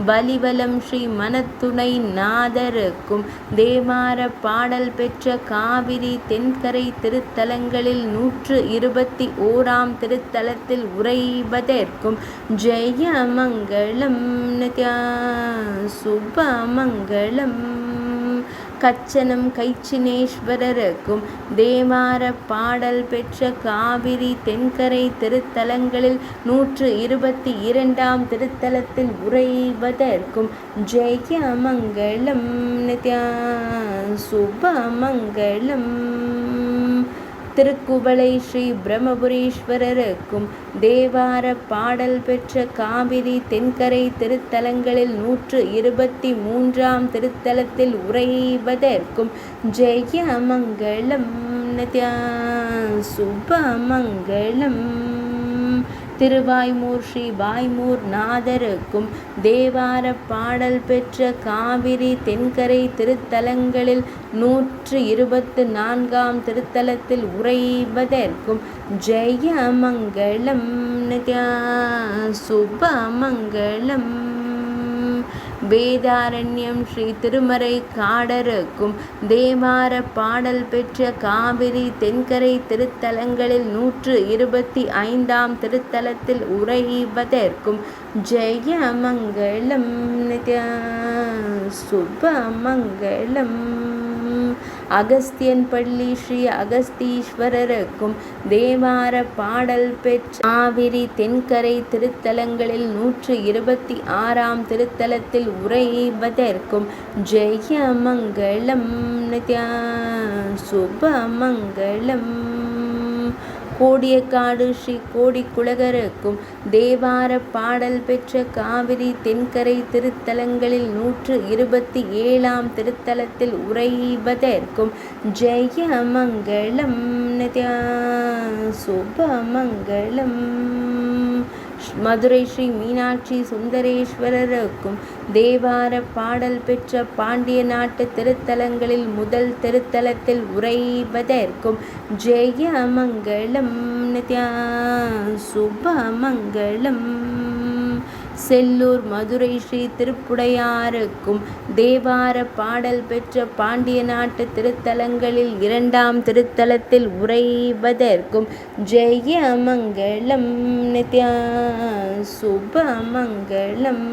வலிவலம் ஸ்ரீ மனத்துணை நாதருக்கும் தேவார பாடல் பெற்ற காவிரி தென்கரை திருத்தலங்களில் 121ஆம் திருத்தலத்தில் உறைவதற்கும் ஜெயமங்கலம் நித்ய சுபமங்கலம். கச்சனம் கைச்சினேஸ்வரருக்கும் தேவார பாடல் பெற்ற காவிரி தென்கரை திருத்தலங்களில் 122ஆம் திருத்தலத்தில் உறைவதற்கும் ஜெயமங்கலம் நித்யா சுபமங்கலம். திருக்குவளை ஸ்ரீ பிரம்மபுரீஸ்வரருக்கும் தேவார பாடல் பெற்ற காவிரி தென்கரை திருத்தலங்களில் 123ஆம் திருத்தலத்தில் உறைவதற்கும் ஜெயமங்கலம் நித்யா சுபமங்கலம். திருவாய்மூர் ஸ்ரீ வாய்மூர் நாதருக்கும் தேவார பாடல் பெற்ற காவிரி தென்கரை திருத்தலங்களில் 124ஆம் திருத்தலத்தில் உறைவதற்கும் ஜெயமங்கலம் நித்யா சுபமங்கலம். வேதாரண்யம் ஸ்ரீ திருமறை காடருக்கும் தேவார பாடல் பெற்ற காவிரி தென்கரை திருத்தலங்களில் 125ஆம் திருத்தலத்தில் உறைவதற்கும் ஜெயமங்கலம் நித்யா சுபமங்கலம். அகஸ்தியன்பள்ளி ஸ்ரீ அகஸ்தீஸ்வரருக்கும் தேவார பாடல் பெற்ற காவிரி தென்கரை திருத்தலங்களில் 126ஆம் திருத்தலத்தில் உறைவதற்கும் ஜெயமங்கலம் நித்யா சுபமங்கலம். கோடியக்காடு ஸ்ரீ கோடிக்குலகருக்கும் தேவார பாடல் பெற்ற காவிரி தென்கரை திருத்தலங்களில் 127ஆம் திருத்தலத்தில் உறைவதற்கும் ஜெயமங்கலம் நித்யா சுபமங்கலம். மதுரை ஸ்ரீ மீனாட்சி சுந்தரேஸ்வரருக்கும் தேவார பாடல் பெற்ற பாண்டிய நாட்டு திருத்தலங்களில் முதல் திருத்தலத்தில் உறைவதற்கும் ஜெயமங்கலம் நித்யா சுபமங்கலம். செல்லூர் மதுரை ஸ்ரீ திருப்புடையாருக்கும் தேவார பாடல் பெற்ற பாண்டிய நாட்டு திருத்தலங்களில் 2ஆம் திருத்தலத்தில் உறைவதற்கும் ஜெயமங்கலம் நித்யா சுபமங்கலம்.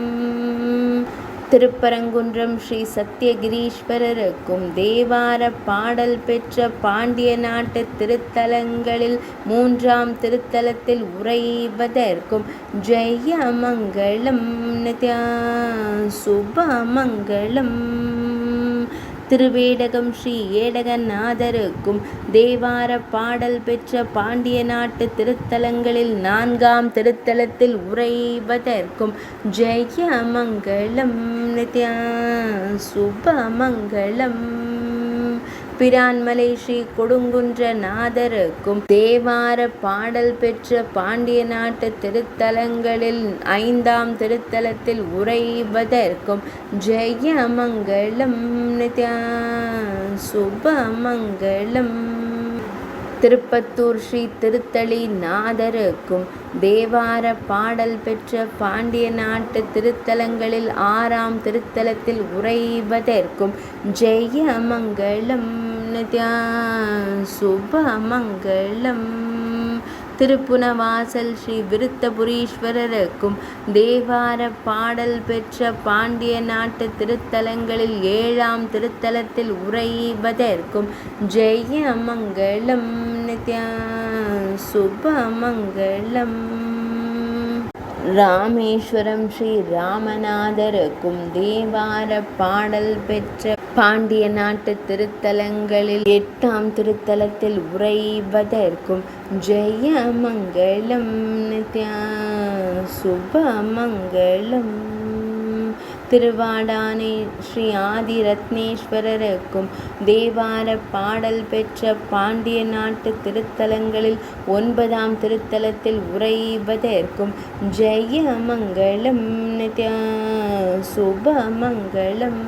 திருப்பரங்குன்றம் ஸ்ரீ சத்தியகிரீஸ்வரருக்கும் தேவார பாடல் பெற்ற பாண்டிய நாட்டு திருத்தலங்களில் 3ஆம் திருத்தலத்தில் உறைவதற்கும் ஜெயமங்கலம் நித்யா சுபமங்கலம். திருவேடகம் ஸ்ரீ ஏடகநாதருக்கும் தேவார பாடல் பெற்ற பாண்டிய நாட்டு திருத்தலங்களில் 4ஆம் திருத்தலத்தில் உறைவதற்கும் ஜெயமங்கலம் நித்யா சுபமங்கலம். பிரான்மலை ஸ்ரீ கொடுங்குன்ற நாதருக்கும் தேவார பாடல் பெற்ற பாண்டிய நாட்டு திருத்தலங்களில் 5ஆம் திருத்தலத்தில் உறைவதற்கும் ஜெயமங்கலம் நித்யா சுபமங்கலம். திருப்பத்தூர் ஸ்ரீ திருத்தளி நாதருக்கும் தேவார பாடல் பெற்ற பாண்டிய நாட்டு திருத்தலங்களில் 6ஆம் திருத்தலத்தில் உறைவதற்கும் ஜெயமங்கலம் நித்யா சுபமங்கலம். திருப்புனவாசல் ஸ்ரீ விருத்தபுரீஸ்வரருக்கும் தேவார பாடல் பெற்ற பாண்டிய நாட்டு திருத்தலங்களில் 7ஆம் திருத்தலத்தில் உறைவதற்கும் ஜெயமங்கலம் நித்யா சுபமங்கலம். ராமேஸ்வரம் ஸ்ரீ ராமநாதருக்கும் தேவார பாடல் பெற்ற பாண்டிய நாட்டு திருத்தலங்களில் 8ஆம் திருத்தலத்தில் உறைவதற்கும் ஜெயமங்கலம் நித்யா சுபமங்கலம். திருவாடானை ஸ்ரீ ஆதிரத்னேஸ்வரருக்கும் தேவார பாடல் பெற்ற பாண்டிய நாட்டு திருத்தலங்களில் 9ஆம் திருத்தலத்தில் உறைவதற்கும் ஜெயமங்கலம் நித்யா சுபமங்கலம்.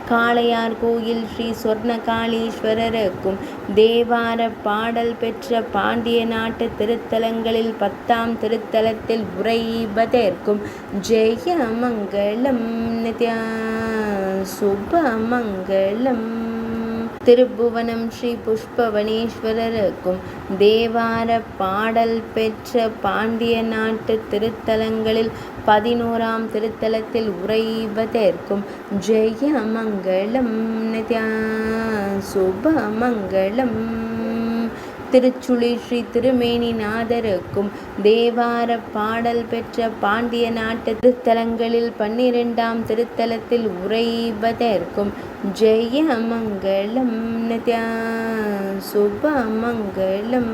காளையார் கோயில் ஸ்ரீ சொர்ணகாளீஸ்வரருக்கும் தேவார பாடல் பெற்ற பாண்டிய நாட்டு திருத்தலங்களில் 10ஆம் திருத்தலத்தில் உறைவதற்கும் ஜெயமங்கலம் நித்யா சுபமங்கலம். திருப்புவனம் ஸ்ரீ புஷ்பவனேஸ்வரருக்கும் தேவார பாடல் பெற்ற பாண்டிய நாட்டு திருத்தலங்களில் 11ஆம் திருத்தலத்தில் உறைவதற்கும் ஜெயமங்கலம் நித்யா சுபமங்கலம். திருச்சுழி ஸ்ரீ திருமேனிநாதருக்கும் தேவார பாடல் பெற்ற பாண்டிய நாட்டு திருத்தலங்களில் 12ஆம் திருத்தலத்தில் உறைவதற்கும் ஜெயமங்கலம் நித்யா சுபமங்கலம்.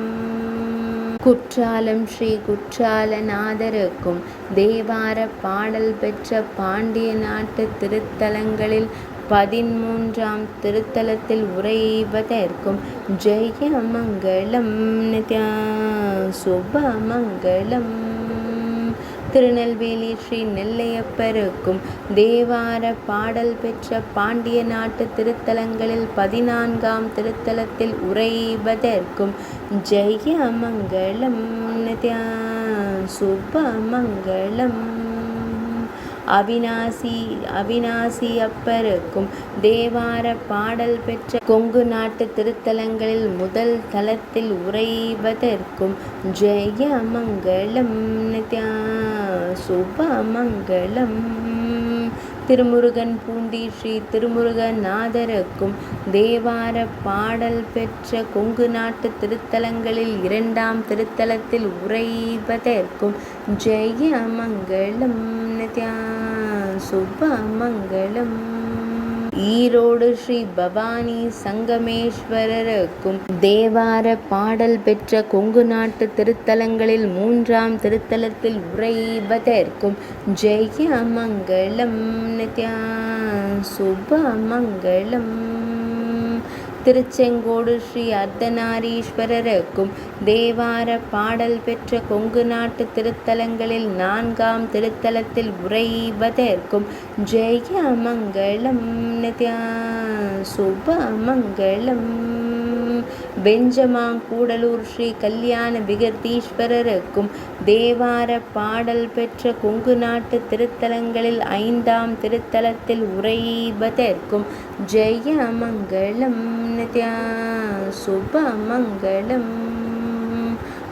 குற்றாலம் ஸ்ரீ குற்றாலநாதருக்கும் தேவார பாடல் பெற்ற பாண்டிய நாட்டு திருத்தலங்களில் 13ஆம் திருத்தலத்தில் உறைவதற்கும் ஜெயமங்கலம் நித்யா சுபமங்கலம். திருநெல்வேலி ஸ்ரீ நெல்லையப்பருக்கும் தேவார பாடல் பெற்ற பாண்டிய நாட்டு திருத்தலங்களில் 14ஆம் திருத்தலத்தில் உறைவதற்கும் ஜெயமங்கலம் நித்யா சுபமங்கலம். அவிநாசி அப்பருக்கும் தேவார பாடல் பெற்ற கொங்கு நாட்டு திருத்தலங்களில் முதல் தலத்தில் உறைவதற்கும் ஜெயமங்கலம் நித்யா சுபமங்கலம். திருமுருகன் பூண்டி ஸ்ரீ திருமுருகநாதருக்கும் தேவார பாடல் பெற்ற கொங்கு நாட்டு திருத்தலங்களில் 2ஆம் திருத்தலத்தில் உறைவதற்கும் ஜெயமங்கலம் நித்யா சுபமங்கலம். ஈரோடு ஸ்ரீ பவானி சங்கமேஸ்வரருக்கும் தேவார பாடல் பெற்ற கொங்கு நாட்டு திருத்தலங்களில் 3ஆம் திருத்தலத்தில் உறைவதற்கும் ஜெயமங்கலம் நித்யா சுபமங்கலம். திருச்செங்கோடு ஸ்ரீ அர்த்தநாரீஸ்வரருக்கும் தேவார பாடல் பெற்ற கொங்கு நாட்டு திருத்தலங்களில் 4ஆம் திருத்தலத்தில் உறைவதற்கும் ஜெயமங்கலம் நித்யா சுபமங்கலம். பெஞ்சமாங்கூடலூர் ஸ்ரீ கல்யாண விகர்த்தீஸ்வரருக்கும் தேவார பாடல் பெற்ற கொங்கு நாட்டு திருத்தலங்களில் 5ஆம் திருத்தலத்தில் உறைவதற்கும் ஜெயமங்கலம் நித்யா சுபமங்கலம்.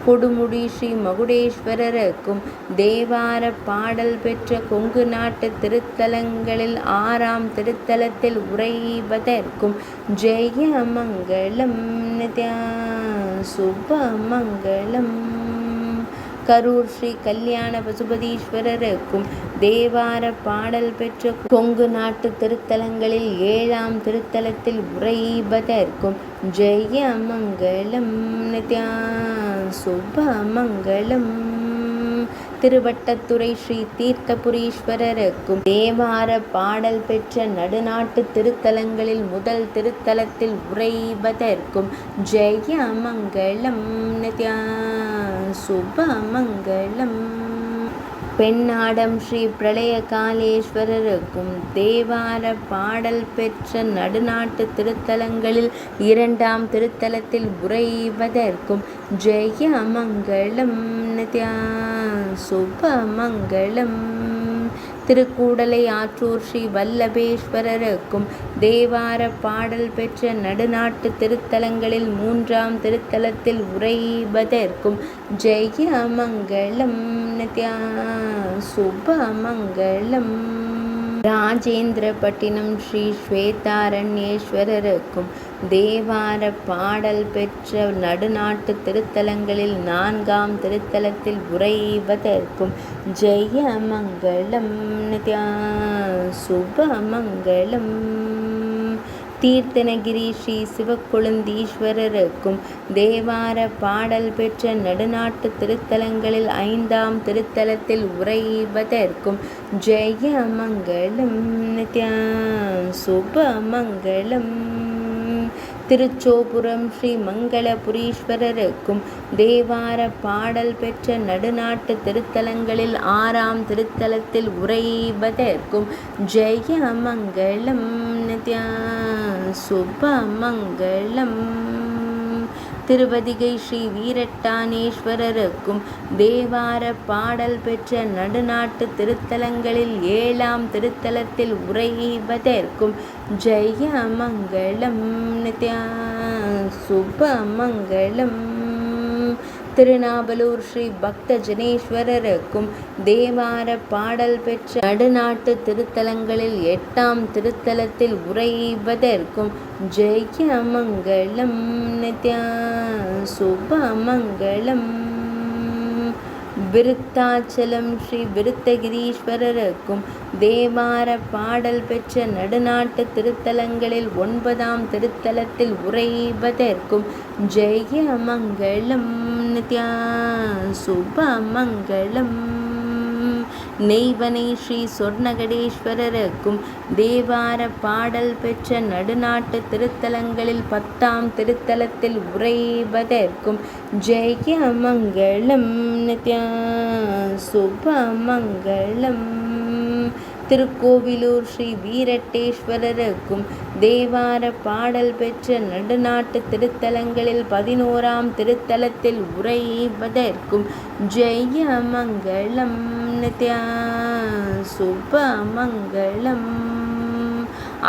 கொடுமுடி ஸ்ரீ மகுடேஸ்வரருக்கும் தேவார பாடல் பெற்ற கொங்கு நாட்டு திருத்தலங்களில் 6ஆம் திருத்தலத்தில் உறைவதற்கும் ஜெயமங்கலம் நித்யா சுபமங்கலம். கரூர் ஸ்ரீ கல்யாண பசுபதீஸ்வரருக்கும் தேவார பாடல் பெற்ற கொங்கு நாட்டு திருத்தலங்களில் 7ஆம் திருத்தலத்தில் உறைவதற்கும் ஜெயமங்கலம் நித்யா சுபமங்கலம். திருவட்டத்துறை ஸ்ரீ தீர்த்தபுரீஸ்வரருக்கும் தேவார பாடல் பெற்ற நடுநாட்டு திருத்தலங்களில் முதல் திருத்தலத்தில் உறைவதற்கும் ஜெயமங்கலம் நித்யா சுபமங்கலம். பெண்ணாடம் ஸ்ரீ பிரளயகாலேஸ்வரருக்கும் தேவார பாடல் பெற்ற நடுநாட்டு திருத்தலங்களில் 2ஆம் திருத்தலத்தில் உறைவதற்கும் ஜெயமங்கலம் நித்யா சுபமங்கலம். திருக்கூடலை ஆற்றூர் ஸ்ரீ வல்லபேஸ்வரருக்கும் தேவார பாடல் பெற்ற நடுநாட்டு திருத்தலங்களில் 3ஆம் திருத்தலத்தில் உறைவதற்கும் ஜெயமங்கலம் நித்யா சுபமங்கலம். ராஜேந்திரபட்டினம் ஸ்ரீ ஸ்வேதாரண்யேஸ்வரருக்கும் தேவார பாடல் பெற்ற நடுநாட்டு திருத்தலங்களில் 4ஆம் திருத்தலத்தில் உறைவதற்கும் ஜெயமங்கலம் நித்யா சுபமங்கலம். தீர்த்தனகிரி ஸ்ரீ சிவக்கொழுந்தீஸ்வரருக்கும் தேவார பாடல் பெற்ற நடுநாட்டு திருத்தலங்களில் 5ஆம் திருத்தலத்தில் உறைவதற்கும் ஜெயமங்கலம் நித்யா சுபமங்கலம். திருச்சோபுரம் ஸ்ரீ மங்களபுரீஸ்வரருக்கும் தேவார பாடல் பெற்ற நடுநாட்டு திருத்தலங்களில் 6ஆம் திருத்தலத்தில் உறைவதற்கும் ஜெயமங்கலம் நித்யா சுபமங்கலம். திருவதிகை ஸ்ரீ வீரட்டானேஸ்வரருக்கும் தேவார பாடல் பெற்ற நடுநாட்டு திருத்தலங்களில் 7ஆம் திருத்தலத்தில் உறைவதற்கும் ஜெயமங்கலம் நித்யா சுபமங்கலம். திருநாவலூர் ஸ்ரீ பக்த ஜனேஸ்வரருக்கும் தேவார பாடல் பெற்ற நடுநாட்டு திருத்தலங்களில் 8ஆம் திருத்தலத்தில் உறைவதற்கும் ஜெயமங்கலம் நித்யா சுபமங்கலம். விருத்தாச்சலம் ஸ்ரீ விருத்தகிரீஸ்வரருக்கும் தேவார பாடல் பெற்ற நடுநாட்டு திருத்தலங்களில் 9ஆம் திருத்தலத்தில் உறைவதற்கும் ஜெயமங்கலம் நித்யா சுபமங்கலம். நெய்வனை ஸ்ரீ சொர்ணகடேஸ்வரருக்கும் தேவார பாடல் பெற்ற நடுநாட்டு திருத்தலங்களில் 10ஆம் திருத்தலத்தில் உறைவதற்கும் ஜெயமங்கலம் நித்யா சுபமங்கலம். திருக்கோவிலூர் ஸ்ரீ வீரட்டேஸ்வரருக்கும் தேவார பாடல் பெற்ற நடுநாட்டு திருத்தலங்களில் 11ஆம் திருத்தலத்தில் உறைவதற்கும் ஜெயமங்கலம் நித்யா சுபமங்கலம்.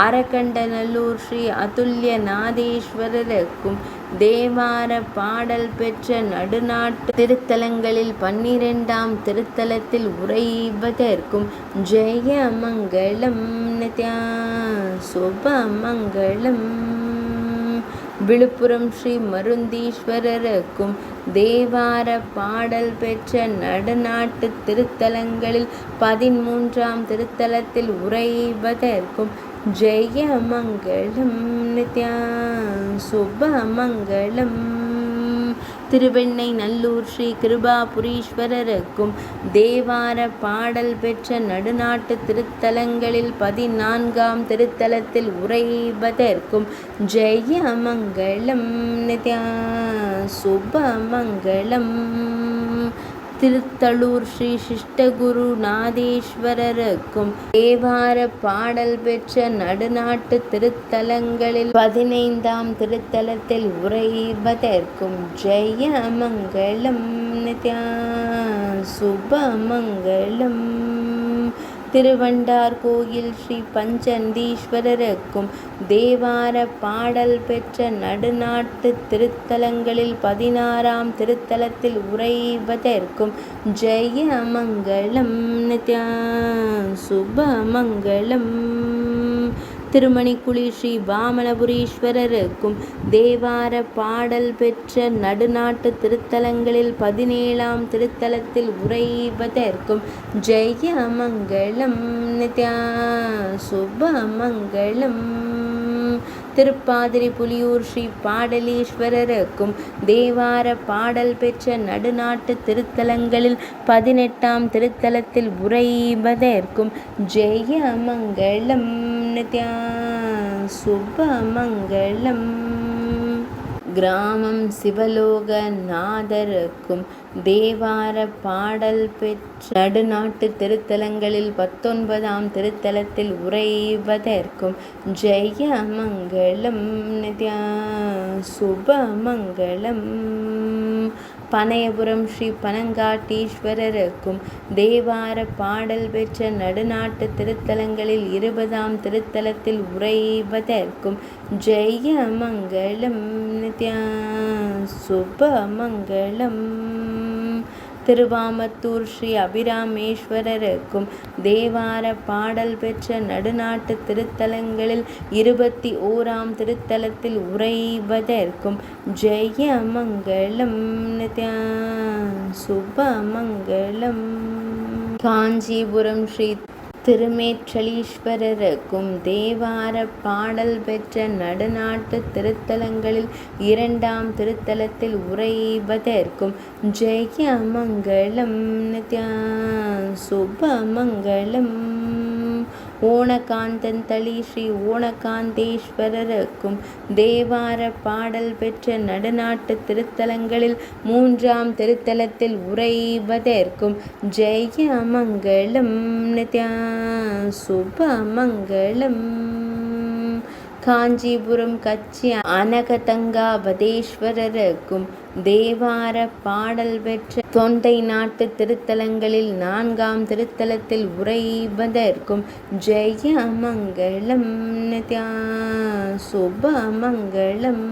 அரக்கண்டநல்லூர் ஸ்ரீ அதுல்யநாதேஸ்வரருக்கும் தேவார பாடல் பெற்ற நடுநாட்டு திருத்தலங்களில் 12ஆம் திருத்தலத்தில் உறைவதற்கும் ஜெயமங்கலம் நித்யா சுபமங்கலம். விழுப்புரம் ஸ்ரீ மருந்தீஸ்வரருக்கும் தேவார பாடல் பெற்ற நடுநாட்டு திருத்தலங்களில் 13ஆம் திருத்தலத்தில் உறைவதற்கும் ஜெயமங்கலம் நித்யா சுபமங்கலம். திருவெண்ணை நல்லூர் ஸ்ரீ கிருபாபுரீஸ்வரருக்கும் தேவார பாடல் பெற்ற நடுநாட்டு திருத்தலங்களில் 14ஆம் திருத்தலத்தில் உறைவதற்கும் ஜெயமங்கலம் நித்யா சுபமங்கலம். திருத்தளூர் ஸ்ரீ சிஷ்டகுருநாதேஸ்வரருக்கும் தேவார பாடல் பெற்ற நடுநாட்டு திருத்தலங்களில் 15ஆம் திருத்தலத்தில் உறைவதற்கும் ஜெயமங்கலம் நித்யா சுபமங்கலம். திருவண்டார் கோயில் ஸ்ரீ பஞ்சந்தீஸ்வரருக்கும் தேவார பாடல் பெற்ற நடுநாட்டு திருத்தலங்களில் 16ஆம் திருத்தலத்தில் உறைவதற்கும் ஜெயமங்கலம் நித்யா சுபமங்கலம். திருமணிக்குழி ஸ்ரீ வாமனபுரீஸ்வரருக்கும் தேவார பாடல் பெற்ற நடுநாட்டு திருத்தலங்களில் 17ஆம் திருத்தலத்தில் உறைவதற்கும் ஜெயமங்கலம் நித்யா சுபமங்கலம். திருப்பாதிரி புலியூர் ஸ்ரீ பாடலீஸ்வரருக்கும் தேவார பாடல் பெற்ற நடுநாட்டு திருத்தலங்களில் 18ஆம் திருத்தலத்தில் உறைவதற்கும் ஜெயமங்கலம் நித்யா சுபமங்கலம். கிராமம் சிவலோகநாதருக்கும் தேவார பாடல் பெற்ற நடுநாட்டு திருத்தலங்களில் 19ஆம் திருத்தலத்தில் உறைவதற்கும் ஜெயமங்கலம் நித்யா சுபமங்கலம். பனையபுரம் ஸ்ரீ பனங்காட்டீஸ்வரருக்கும் தேவார பாடல் பெற்ற நடுநாட்டு திருத்தலங்களில் 20ஆம் திருத்தலத்தில் உறைவதற்கும் ஜெயமங்கலம் நித்யா சுபமங்கலம். திருவாமத்தூர் ஸ்ரீ அபிராமேஸ்வரருக்கும் தேவார பாடல் பெற்ற நடுநாட்டு திருத்தலங்களில் 21ஆம் திருத்தலத்தில் உறைவதற்கும் ஜெயமங்கலம் நித்யா சுபமங்கலம். காஞ்சிபுரம் ஸ்ரீ திருமேற்றலீஸ்வரருக்கும் தேவார பாடல் பெற்ற நடுநாட்டு திருத்தலங்களில் 2ஆம் திருத்தலத்தில் உறைவதற்கும் ஜெயமங்கலம் நித்யா சுபமங்கலம். ஓணகாந்தந்தளி ஸ்ரீ ஓணகாந்தேஸ்வரருக்கும் தேவார பாடல் பெற்ற நடுநாட்டு திருத்தலங்களில் 3ஆம் திருத்தலத்தில் உறைவதற்கும் ஜெயமங்கலம் நித்யா சுபமங்கலம். காஞ்சிபுரம் கச்சி அனகதங்காபதேஸ்வரருக்கும் தேவார பாடல் பெற்ற தொண்டை நாட்டு திருத்தலங்களில் 4ஆம் திருத்தலத்தில் உறைவதற்கும் ஜெயமங்கலம் நித்யா சுபமங்கலம்.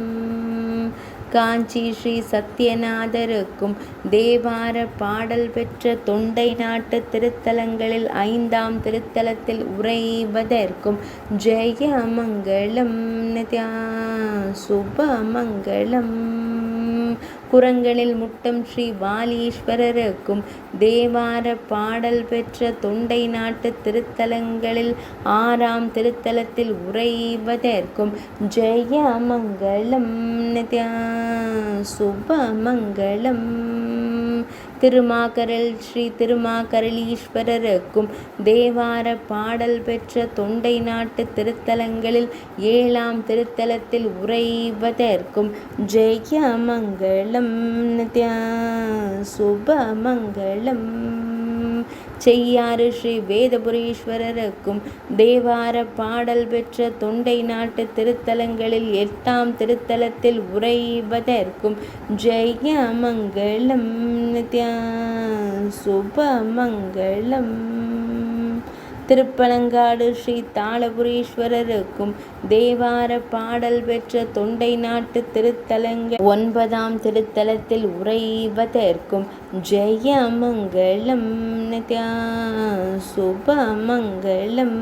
காஞ்சி ஸ்ரீ சத்யநாதருக்கும் தேவார பாடல் பெற்ற தொண்டை நாட்டு திருத்தலங்களில் 5ஆம் திருத்தலத்தில் உறைவதற்கும் ஜெயமங்கலம் நித்யா சுபமங்கலம். குரங்கனில் முட்டம் ஸ்ரீ வாலீஸ்வரருக்கும் தேவார பாடல் பெற்ற தொண்டை நாட்டு திருத்தலங்களில் 6ஆம் திருத்தலத்தில் உறைவதற்கும் ஜெயமங்கலம் நித்யா சுபமங்கலம். திருமாக்கரல் ஸ்ரீ திருமாக்கரலீஸ்வரருக்கும் தேவார பாடல் பெற்ற தொண்டை நாட்டு திருத்தலங்களில் 7ஆம் திருத்தலத்தில் உறைவதற்கும் ஜெயமங்கலம் நித்யா சுபமங்கலம். செய்யாறு ஸ்ரீ வேதபுரீஸ்வரருக்கும் தேவார பாடல் பெற்ற தொண்டை நாட்டு திருத்தலங்களில் 8ஆம் திருத்தலத்தில் உறைவதற்கும் ஜெயமங்கலம் நித்யா சுபமங்கலம். திருப்பனங்காடு ஸ்ரீ தாளபுரீஸ்வரருக்கும் தேவார பாடல் பெற்ற தொண்டை நாட்டு திருத்தலங்கள் 9ஆம் திருத்தலத்தில் உறைவதற்கும் ஜெயமங்கலம் நித்யா சுபமங்கலம்.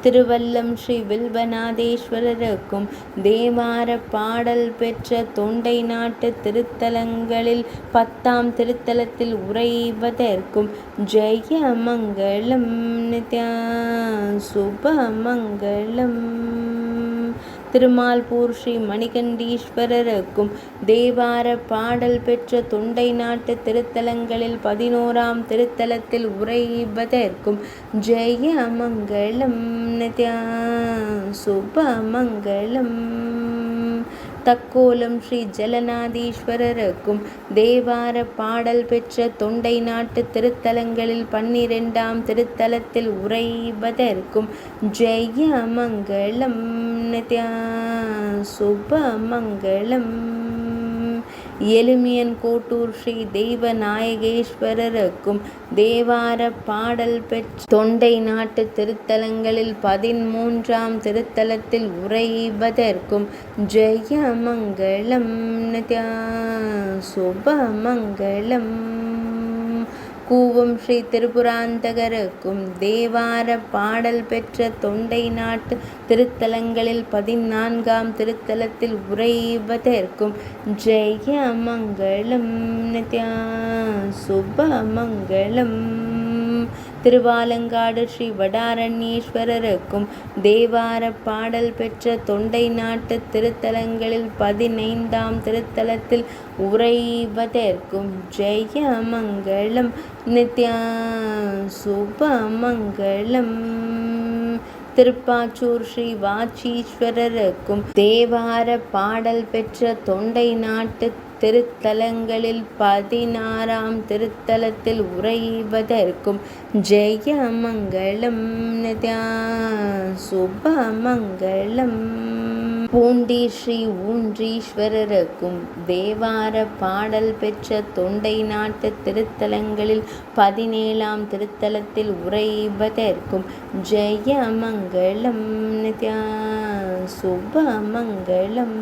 திருவல்லம் ஸ்ரீ வில்வநாதேஸ்வரருக்கும் தேவார பாடல் பெற்ற தொண்டை நாட்டு திருத்தலங்களில் 10ஆம் திருத்தலத்தில் உறைவதற்கும் ஜெயமங்கலம் நித்யா சுபமங்கலம். திருமால்பூர் ஸ்ரீ மணிகண்டீஸ்வரருக்கும் தேவார பாடல் பெற்ற தொண்டை நாட்டு திருத்தலங்களில் 11ஆம் திருத்தலத்தில் உறைவதற்கும் ஜெயமங்கலம் நித்யா சுபமங்கலம். தக்கோலம் ஸ்ரீ ஜலநாதீஸ்வரருக்கும் தேவார பாடல் பெற்ற தொண்டை நாட்டு திருத்தலங்களில் 12ஆம் திருத்தலத்தில் உறைவதற்கும் ஜெயமங்கலம் நித்யா சுபமங்கலம். எலுமியன் கோட்டூர் ஸ்ரீ தெய்வநாயகேஸ்வரருக்கும் தேவார பாடல் பெற்ற தொண்டை நாட்டு திருத்தலங்களில் 13ஆம் திருத்தலத்தில் உறைவதற்கும் ஜெயமங்கலம் நித்யா சுபமங்கலம். கூவம் ஸ்ரீ திரிபுராந்தகருக்கும் தேவார பாடல் பெற்ற தொண்டை நாட்டு திருத்தலங்களில் 14ஆம் திருத்தலத்தில் உறைவதற்கும் ஜெயமங்கலம் நித்யா சுபமங்கலம். திருவாலங்காடு ஸ்ரீ வடாரண்யேஸ்வரருக்கும் தேவார பாடல் பெற்ற தொண்டை நாட்டு திருத்தலங்களில் 15ஆம் திருத்தலத்தில் உறைவதற்கும் ஜெயமங்கலம் நித்யா சுபமங்கலம். திருப்பாச்சூர் ஸ்ரீ வாச்சீஸ்வரருக்கும் தேவார பாடல் பெற்ற தொண்டை நாட்டு திருத்தலங்களில் 16ஆம் திருத்தலத்தில் உறைவதற்கும் ஜெயமங்கலம் நித்யா சுபமங்கலம். பூண்டி ஸ்ரீ ஊன்றீஸ்வரருக்கும் தேவார பாடல் பெற்ற தொண்டை நாட்டு திருத்தலங்களில் 17ஆம் திருத்தலத்தில் உறைவதற்கும் ஜெயமங்கலம் நித்யா சுபமங்கலம்.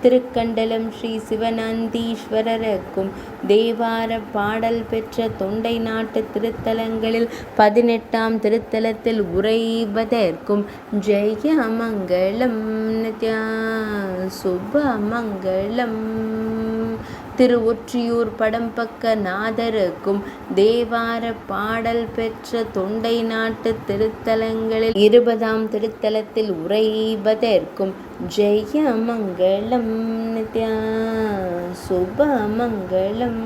திருக்கண்டலம் ஸ்ரீ சிவநந்தீஸ்வரருக்கும் தேவார பாடல் பெற்ற தொண்டை நாட்டு திருத்தலங்களில் 18ஆம் திருத்தலத்தில் உறைவதற்கும் ஜெயமங்கலம் நித்யா சுபமங்கலம். திருவொற்றியூர் படம்பக்க நாதருக்கும் தேவார பாடல் பெற்ற தொண்டை நாட்டு திருத்தலங்களில் 20ஆம் திருத்தலத்தில் உறைவதற்கும் ஜெயமங்கலம் நித்யா சுபமங்கலம்.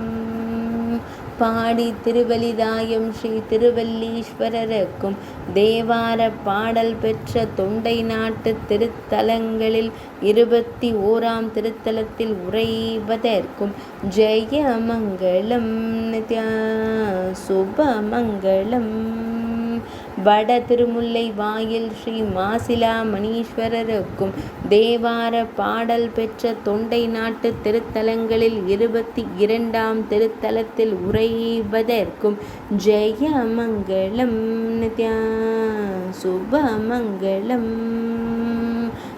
பாடி திருவலிதாயம் ஸ்ரீ திருவல்லீஸ்வரருக்கும் தேவார பாடல் பெற்ற தொண்டை நாட்டு திருத்தலங்களில் 21ஆம் திருத்தலத்தில் உறைவதற்கும் ஜெயமங்கலம் நித்யா சுபமங்கலம். வட திருமுல்லை வாயில் ஸ்ரீ மாசிலா மணீஸ்வரருக்கும் தேவார பாடல் பெற்ற தொண்டை நாட்டு திருத்தலங்களில் 22ஆம் திருத்தலத்தில் உறைவதற்கும் ஜெயமங்கலம் நித்யா சுபமங்கலம்.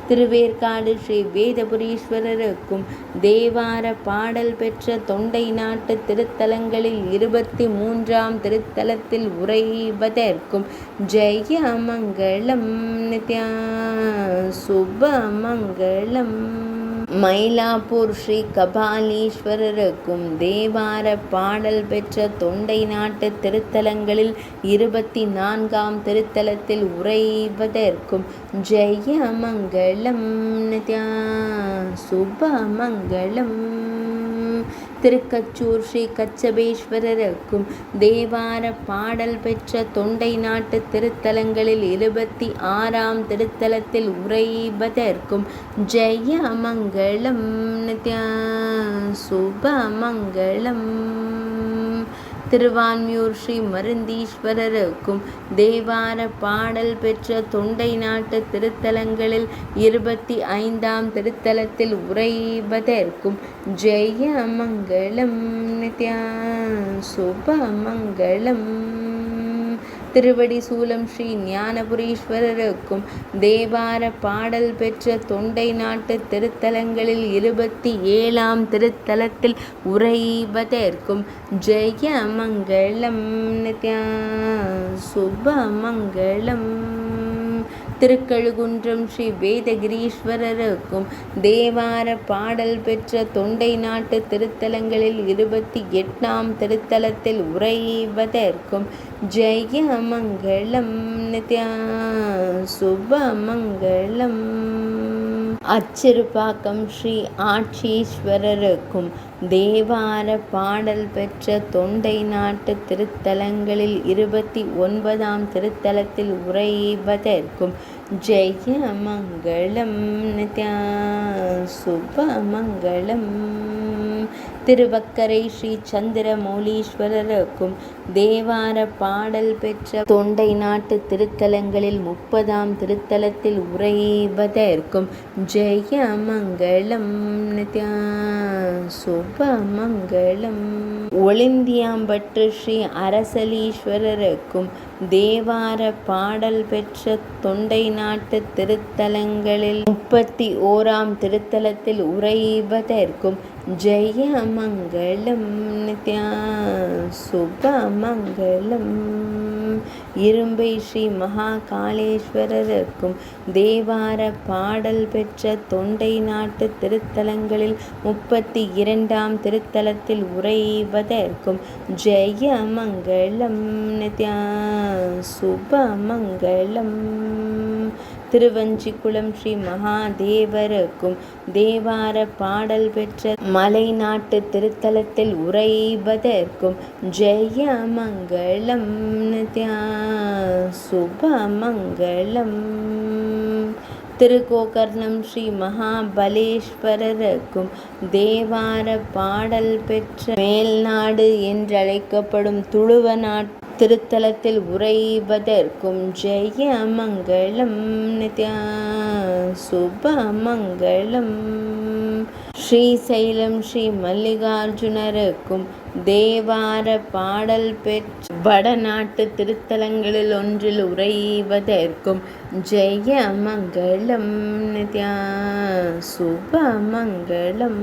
திருவேற்காடு ஸ்ரீ வேதபுரீஸ்வரருக்கும் தேவார பாடல் பெற்ற தொண்டை நாட்டு திருத்தலங்களில் 23ஆம் திருத்தலத்தில் உறைவதற்கும் ஜெயமங்கலம் நித்யா சுபமங்கலம். மயிலாப்பூர் ஸ்ரீ கபாலீஸ்வரருக்கும் தேவார பாடல் பெற்ற தொண்டை நாட்டு திருத்தலங்களில் 24ஆம் திருத்தலத்தில் உறைவதற்கும் ஜெயமங்கலம் நித்யா சுபமங்கலம். திருக்கச்சூர் ஸ்ரீ கச்சபேஸ்வரருக்கும் தேவார பாடல் பெற்ற தொண்டை நாட்டு திருத்தலங்களில் 26ஆம் திருத்தலத்தில் உறைவதற்கும் ஜெயமங்கலம் நித்யா சுபமங்கலம். திருவான்மியூர் ஸ்ரீ மருந்தீஸ்வரருக்கும் தேவார பாடல் பெற்ற தொண்டை நாட்டு திருத்தலங்களில் 25ஆம் திருத்தலத்தில் உறைவதற்கும் ஜெயமங்கலம் நித்யா சுபமங்கலம். திருவடி சூலம் ஸ்ரீ ஞானபுரீஸ்வரருக்கும் தேவார பாடல் பெற்ற தொண்டை நாட்டு திருத்தலங்களில் 27ஆம் திருத்தலத்தில் உறைவதற்கும் ஜெயமங்கலம் நித்யா சுபமங்கலம். திருக்கழுகுன்றம் ஸ்ரீ வேதகிரீஸ்வரருக்கும் தேவார பாடல் பெற்ற தொண்டை நாட்டு திருத்தலங்களில் 28ஆம் திருத்தலத்தில் உறைவதற்கும் ஜெயமங்கலம் நித்யா சுபமங்கலம். அச்சிறுபாக்கம் ஸ்ரீ ஆட்சீஸ்வரருக்கும் தேவார பாடல் பெற்ற தொண்டை நாட்டு திருத்தலங்களில் 29ஆம் திருத்தலத்தில் உறைவதற்கும் ஜெயமங்கலம் நித்யா சுபமங்கலம். திருவக்கரை ஸ்ரீ சந்திரமௌலீஸ்வரருக்கும் தேவார பாடல் பெற்ற தொண்டை நாட்டு திருத்தலங்களில் 30ஆம் திருத்தலத்தில் உறைவதற்கும் ஜெயமங்கலம் நித்யா சுபமங்கலம். ஒளிந்தியாம்பட்டு ஸ்ரீ அரசலீஸ்வரருக்கும் தேவார பாடல் பெற்ற தொண்டை நாட்டு திருத்தலங்களில் 31ஆம் திருத்தலத்தில் உறைவதற்கும் ஜெயமங்கலம் நித்யா சுபமங்கலம். இரும்பை ஸ்ரீ மகாகாளேஸ்வரருக்கும் தேவார பாடல் பெற்ற தொண்டை நாட்டு திருத்தலங்களில் 32ஆம் திருத்தலத்தில் உறைவதற்கும் ஜெயமங்கலம் நித்யா சுபமங்கலம். திருவஞ்சிக்குளம் ஸ்ரீ மகாதேவருக்கும் தேவார பாடல் பெற்ற மலை நாட்டு திருத்தலத்தில் உறைவதற்கும் ஜெயமங்கலம் நித்யா சுபமங்கலம். திருக்கோகர்ணம் ஸ்ரீ மகாபலேஸ்வரருக்கும் தேவார பாடல் பெற்ற மேல்நாடு என்றழைக்கப்படும் துளுவ நாட்டு திருத்தலத்தில் உறைவதற்கும் ஜெயமங்கலம் நித்யா சுபமங்கலம். ஸ்ரீசைலம் ஸ்ரீ மல்லிகார்ஜுனருக்கும் தேவார பாடல் பெற்ற வடநாட்டு திருத்தலங்களில் ஒன்றில் உறைவதற்கும் ஜெயமங்கலம் நித்யா சுபமங்கலம்.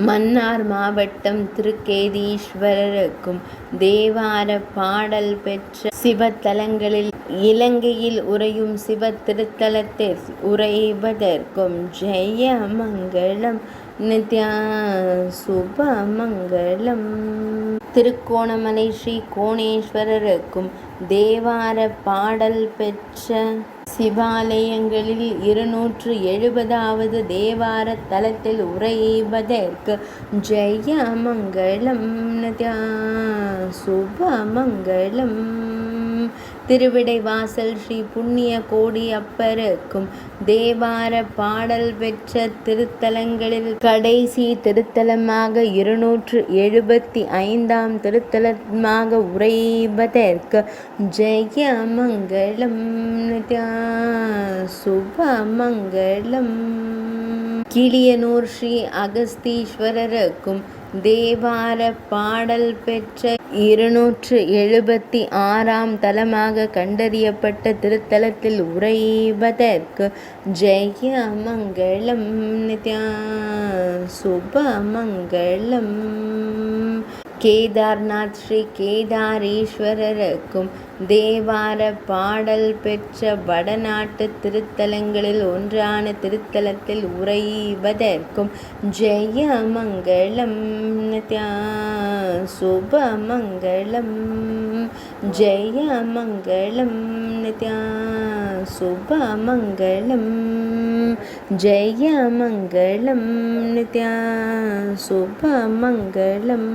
மன்னார் மாவட்டம் திருக்கேதீஸ்வரருக்கும் தேவார பாடல் பெற்ற சிவத்தலங்களில் இலங்கையில் உறையும் சிவ திருத்தலத்தில் உறைவதற்கும் ஜெயமங்கலம் நித்யா சுபமங்கலம். திருக்கோணமலை ஸ்ரீ கோணேஸ்வரருக்கும் தேவார பாடல் பெற்ற சிவாலயங்களில் 270வது தேவார தலத்தில் உறைவதற்கு ஜெயமங்கலம் நித்யா சுபமங்கலம். திருவிடைவாசல் ஸ்ரீ புண்ணிய கோடி அப்பருக்கும் தேவார பாடல் பெற்ற திருத்தலங்களில் கடைசி திருத்தலமாக 275ஆம் திருத்தலமாக உரைவதற்கு ஜெயமங்கலம் நித்யா சுபமங்கலம். கிளியனூர் ஸ்ரீ அகஸ்தீஸ்வரருக்கும் தேவார பாடல் பெற்ற 276ஆம் தலமாக கண்டறியப்பட்ட திருத்தலத்தில் உரைவதற்கு ஜெயமங்கலம் நித்யா சுபமங்கலம். கேதார்நாத் ஸ்ரீ கேதாரீஸ்வரருக்கும் தேவார பாடல் பெற்ற வடநாட்டு திருத்தலங்களில் ஒன்றான திருத்தலத்தில் உரைவதற்கும் ஜெயமங்கலம் நித்யா சுபமங்கலம். ஜெயமங்கலம் நித்யா சுபமங்கலம். ஜெயமங்கலம் நித்யா சுபமங்கலம்.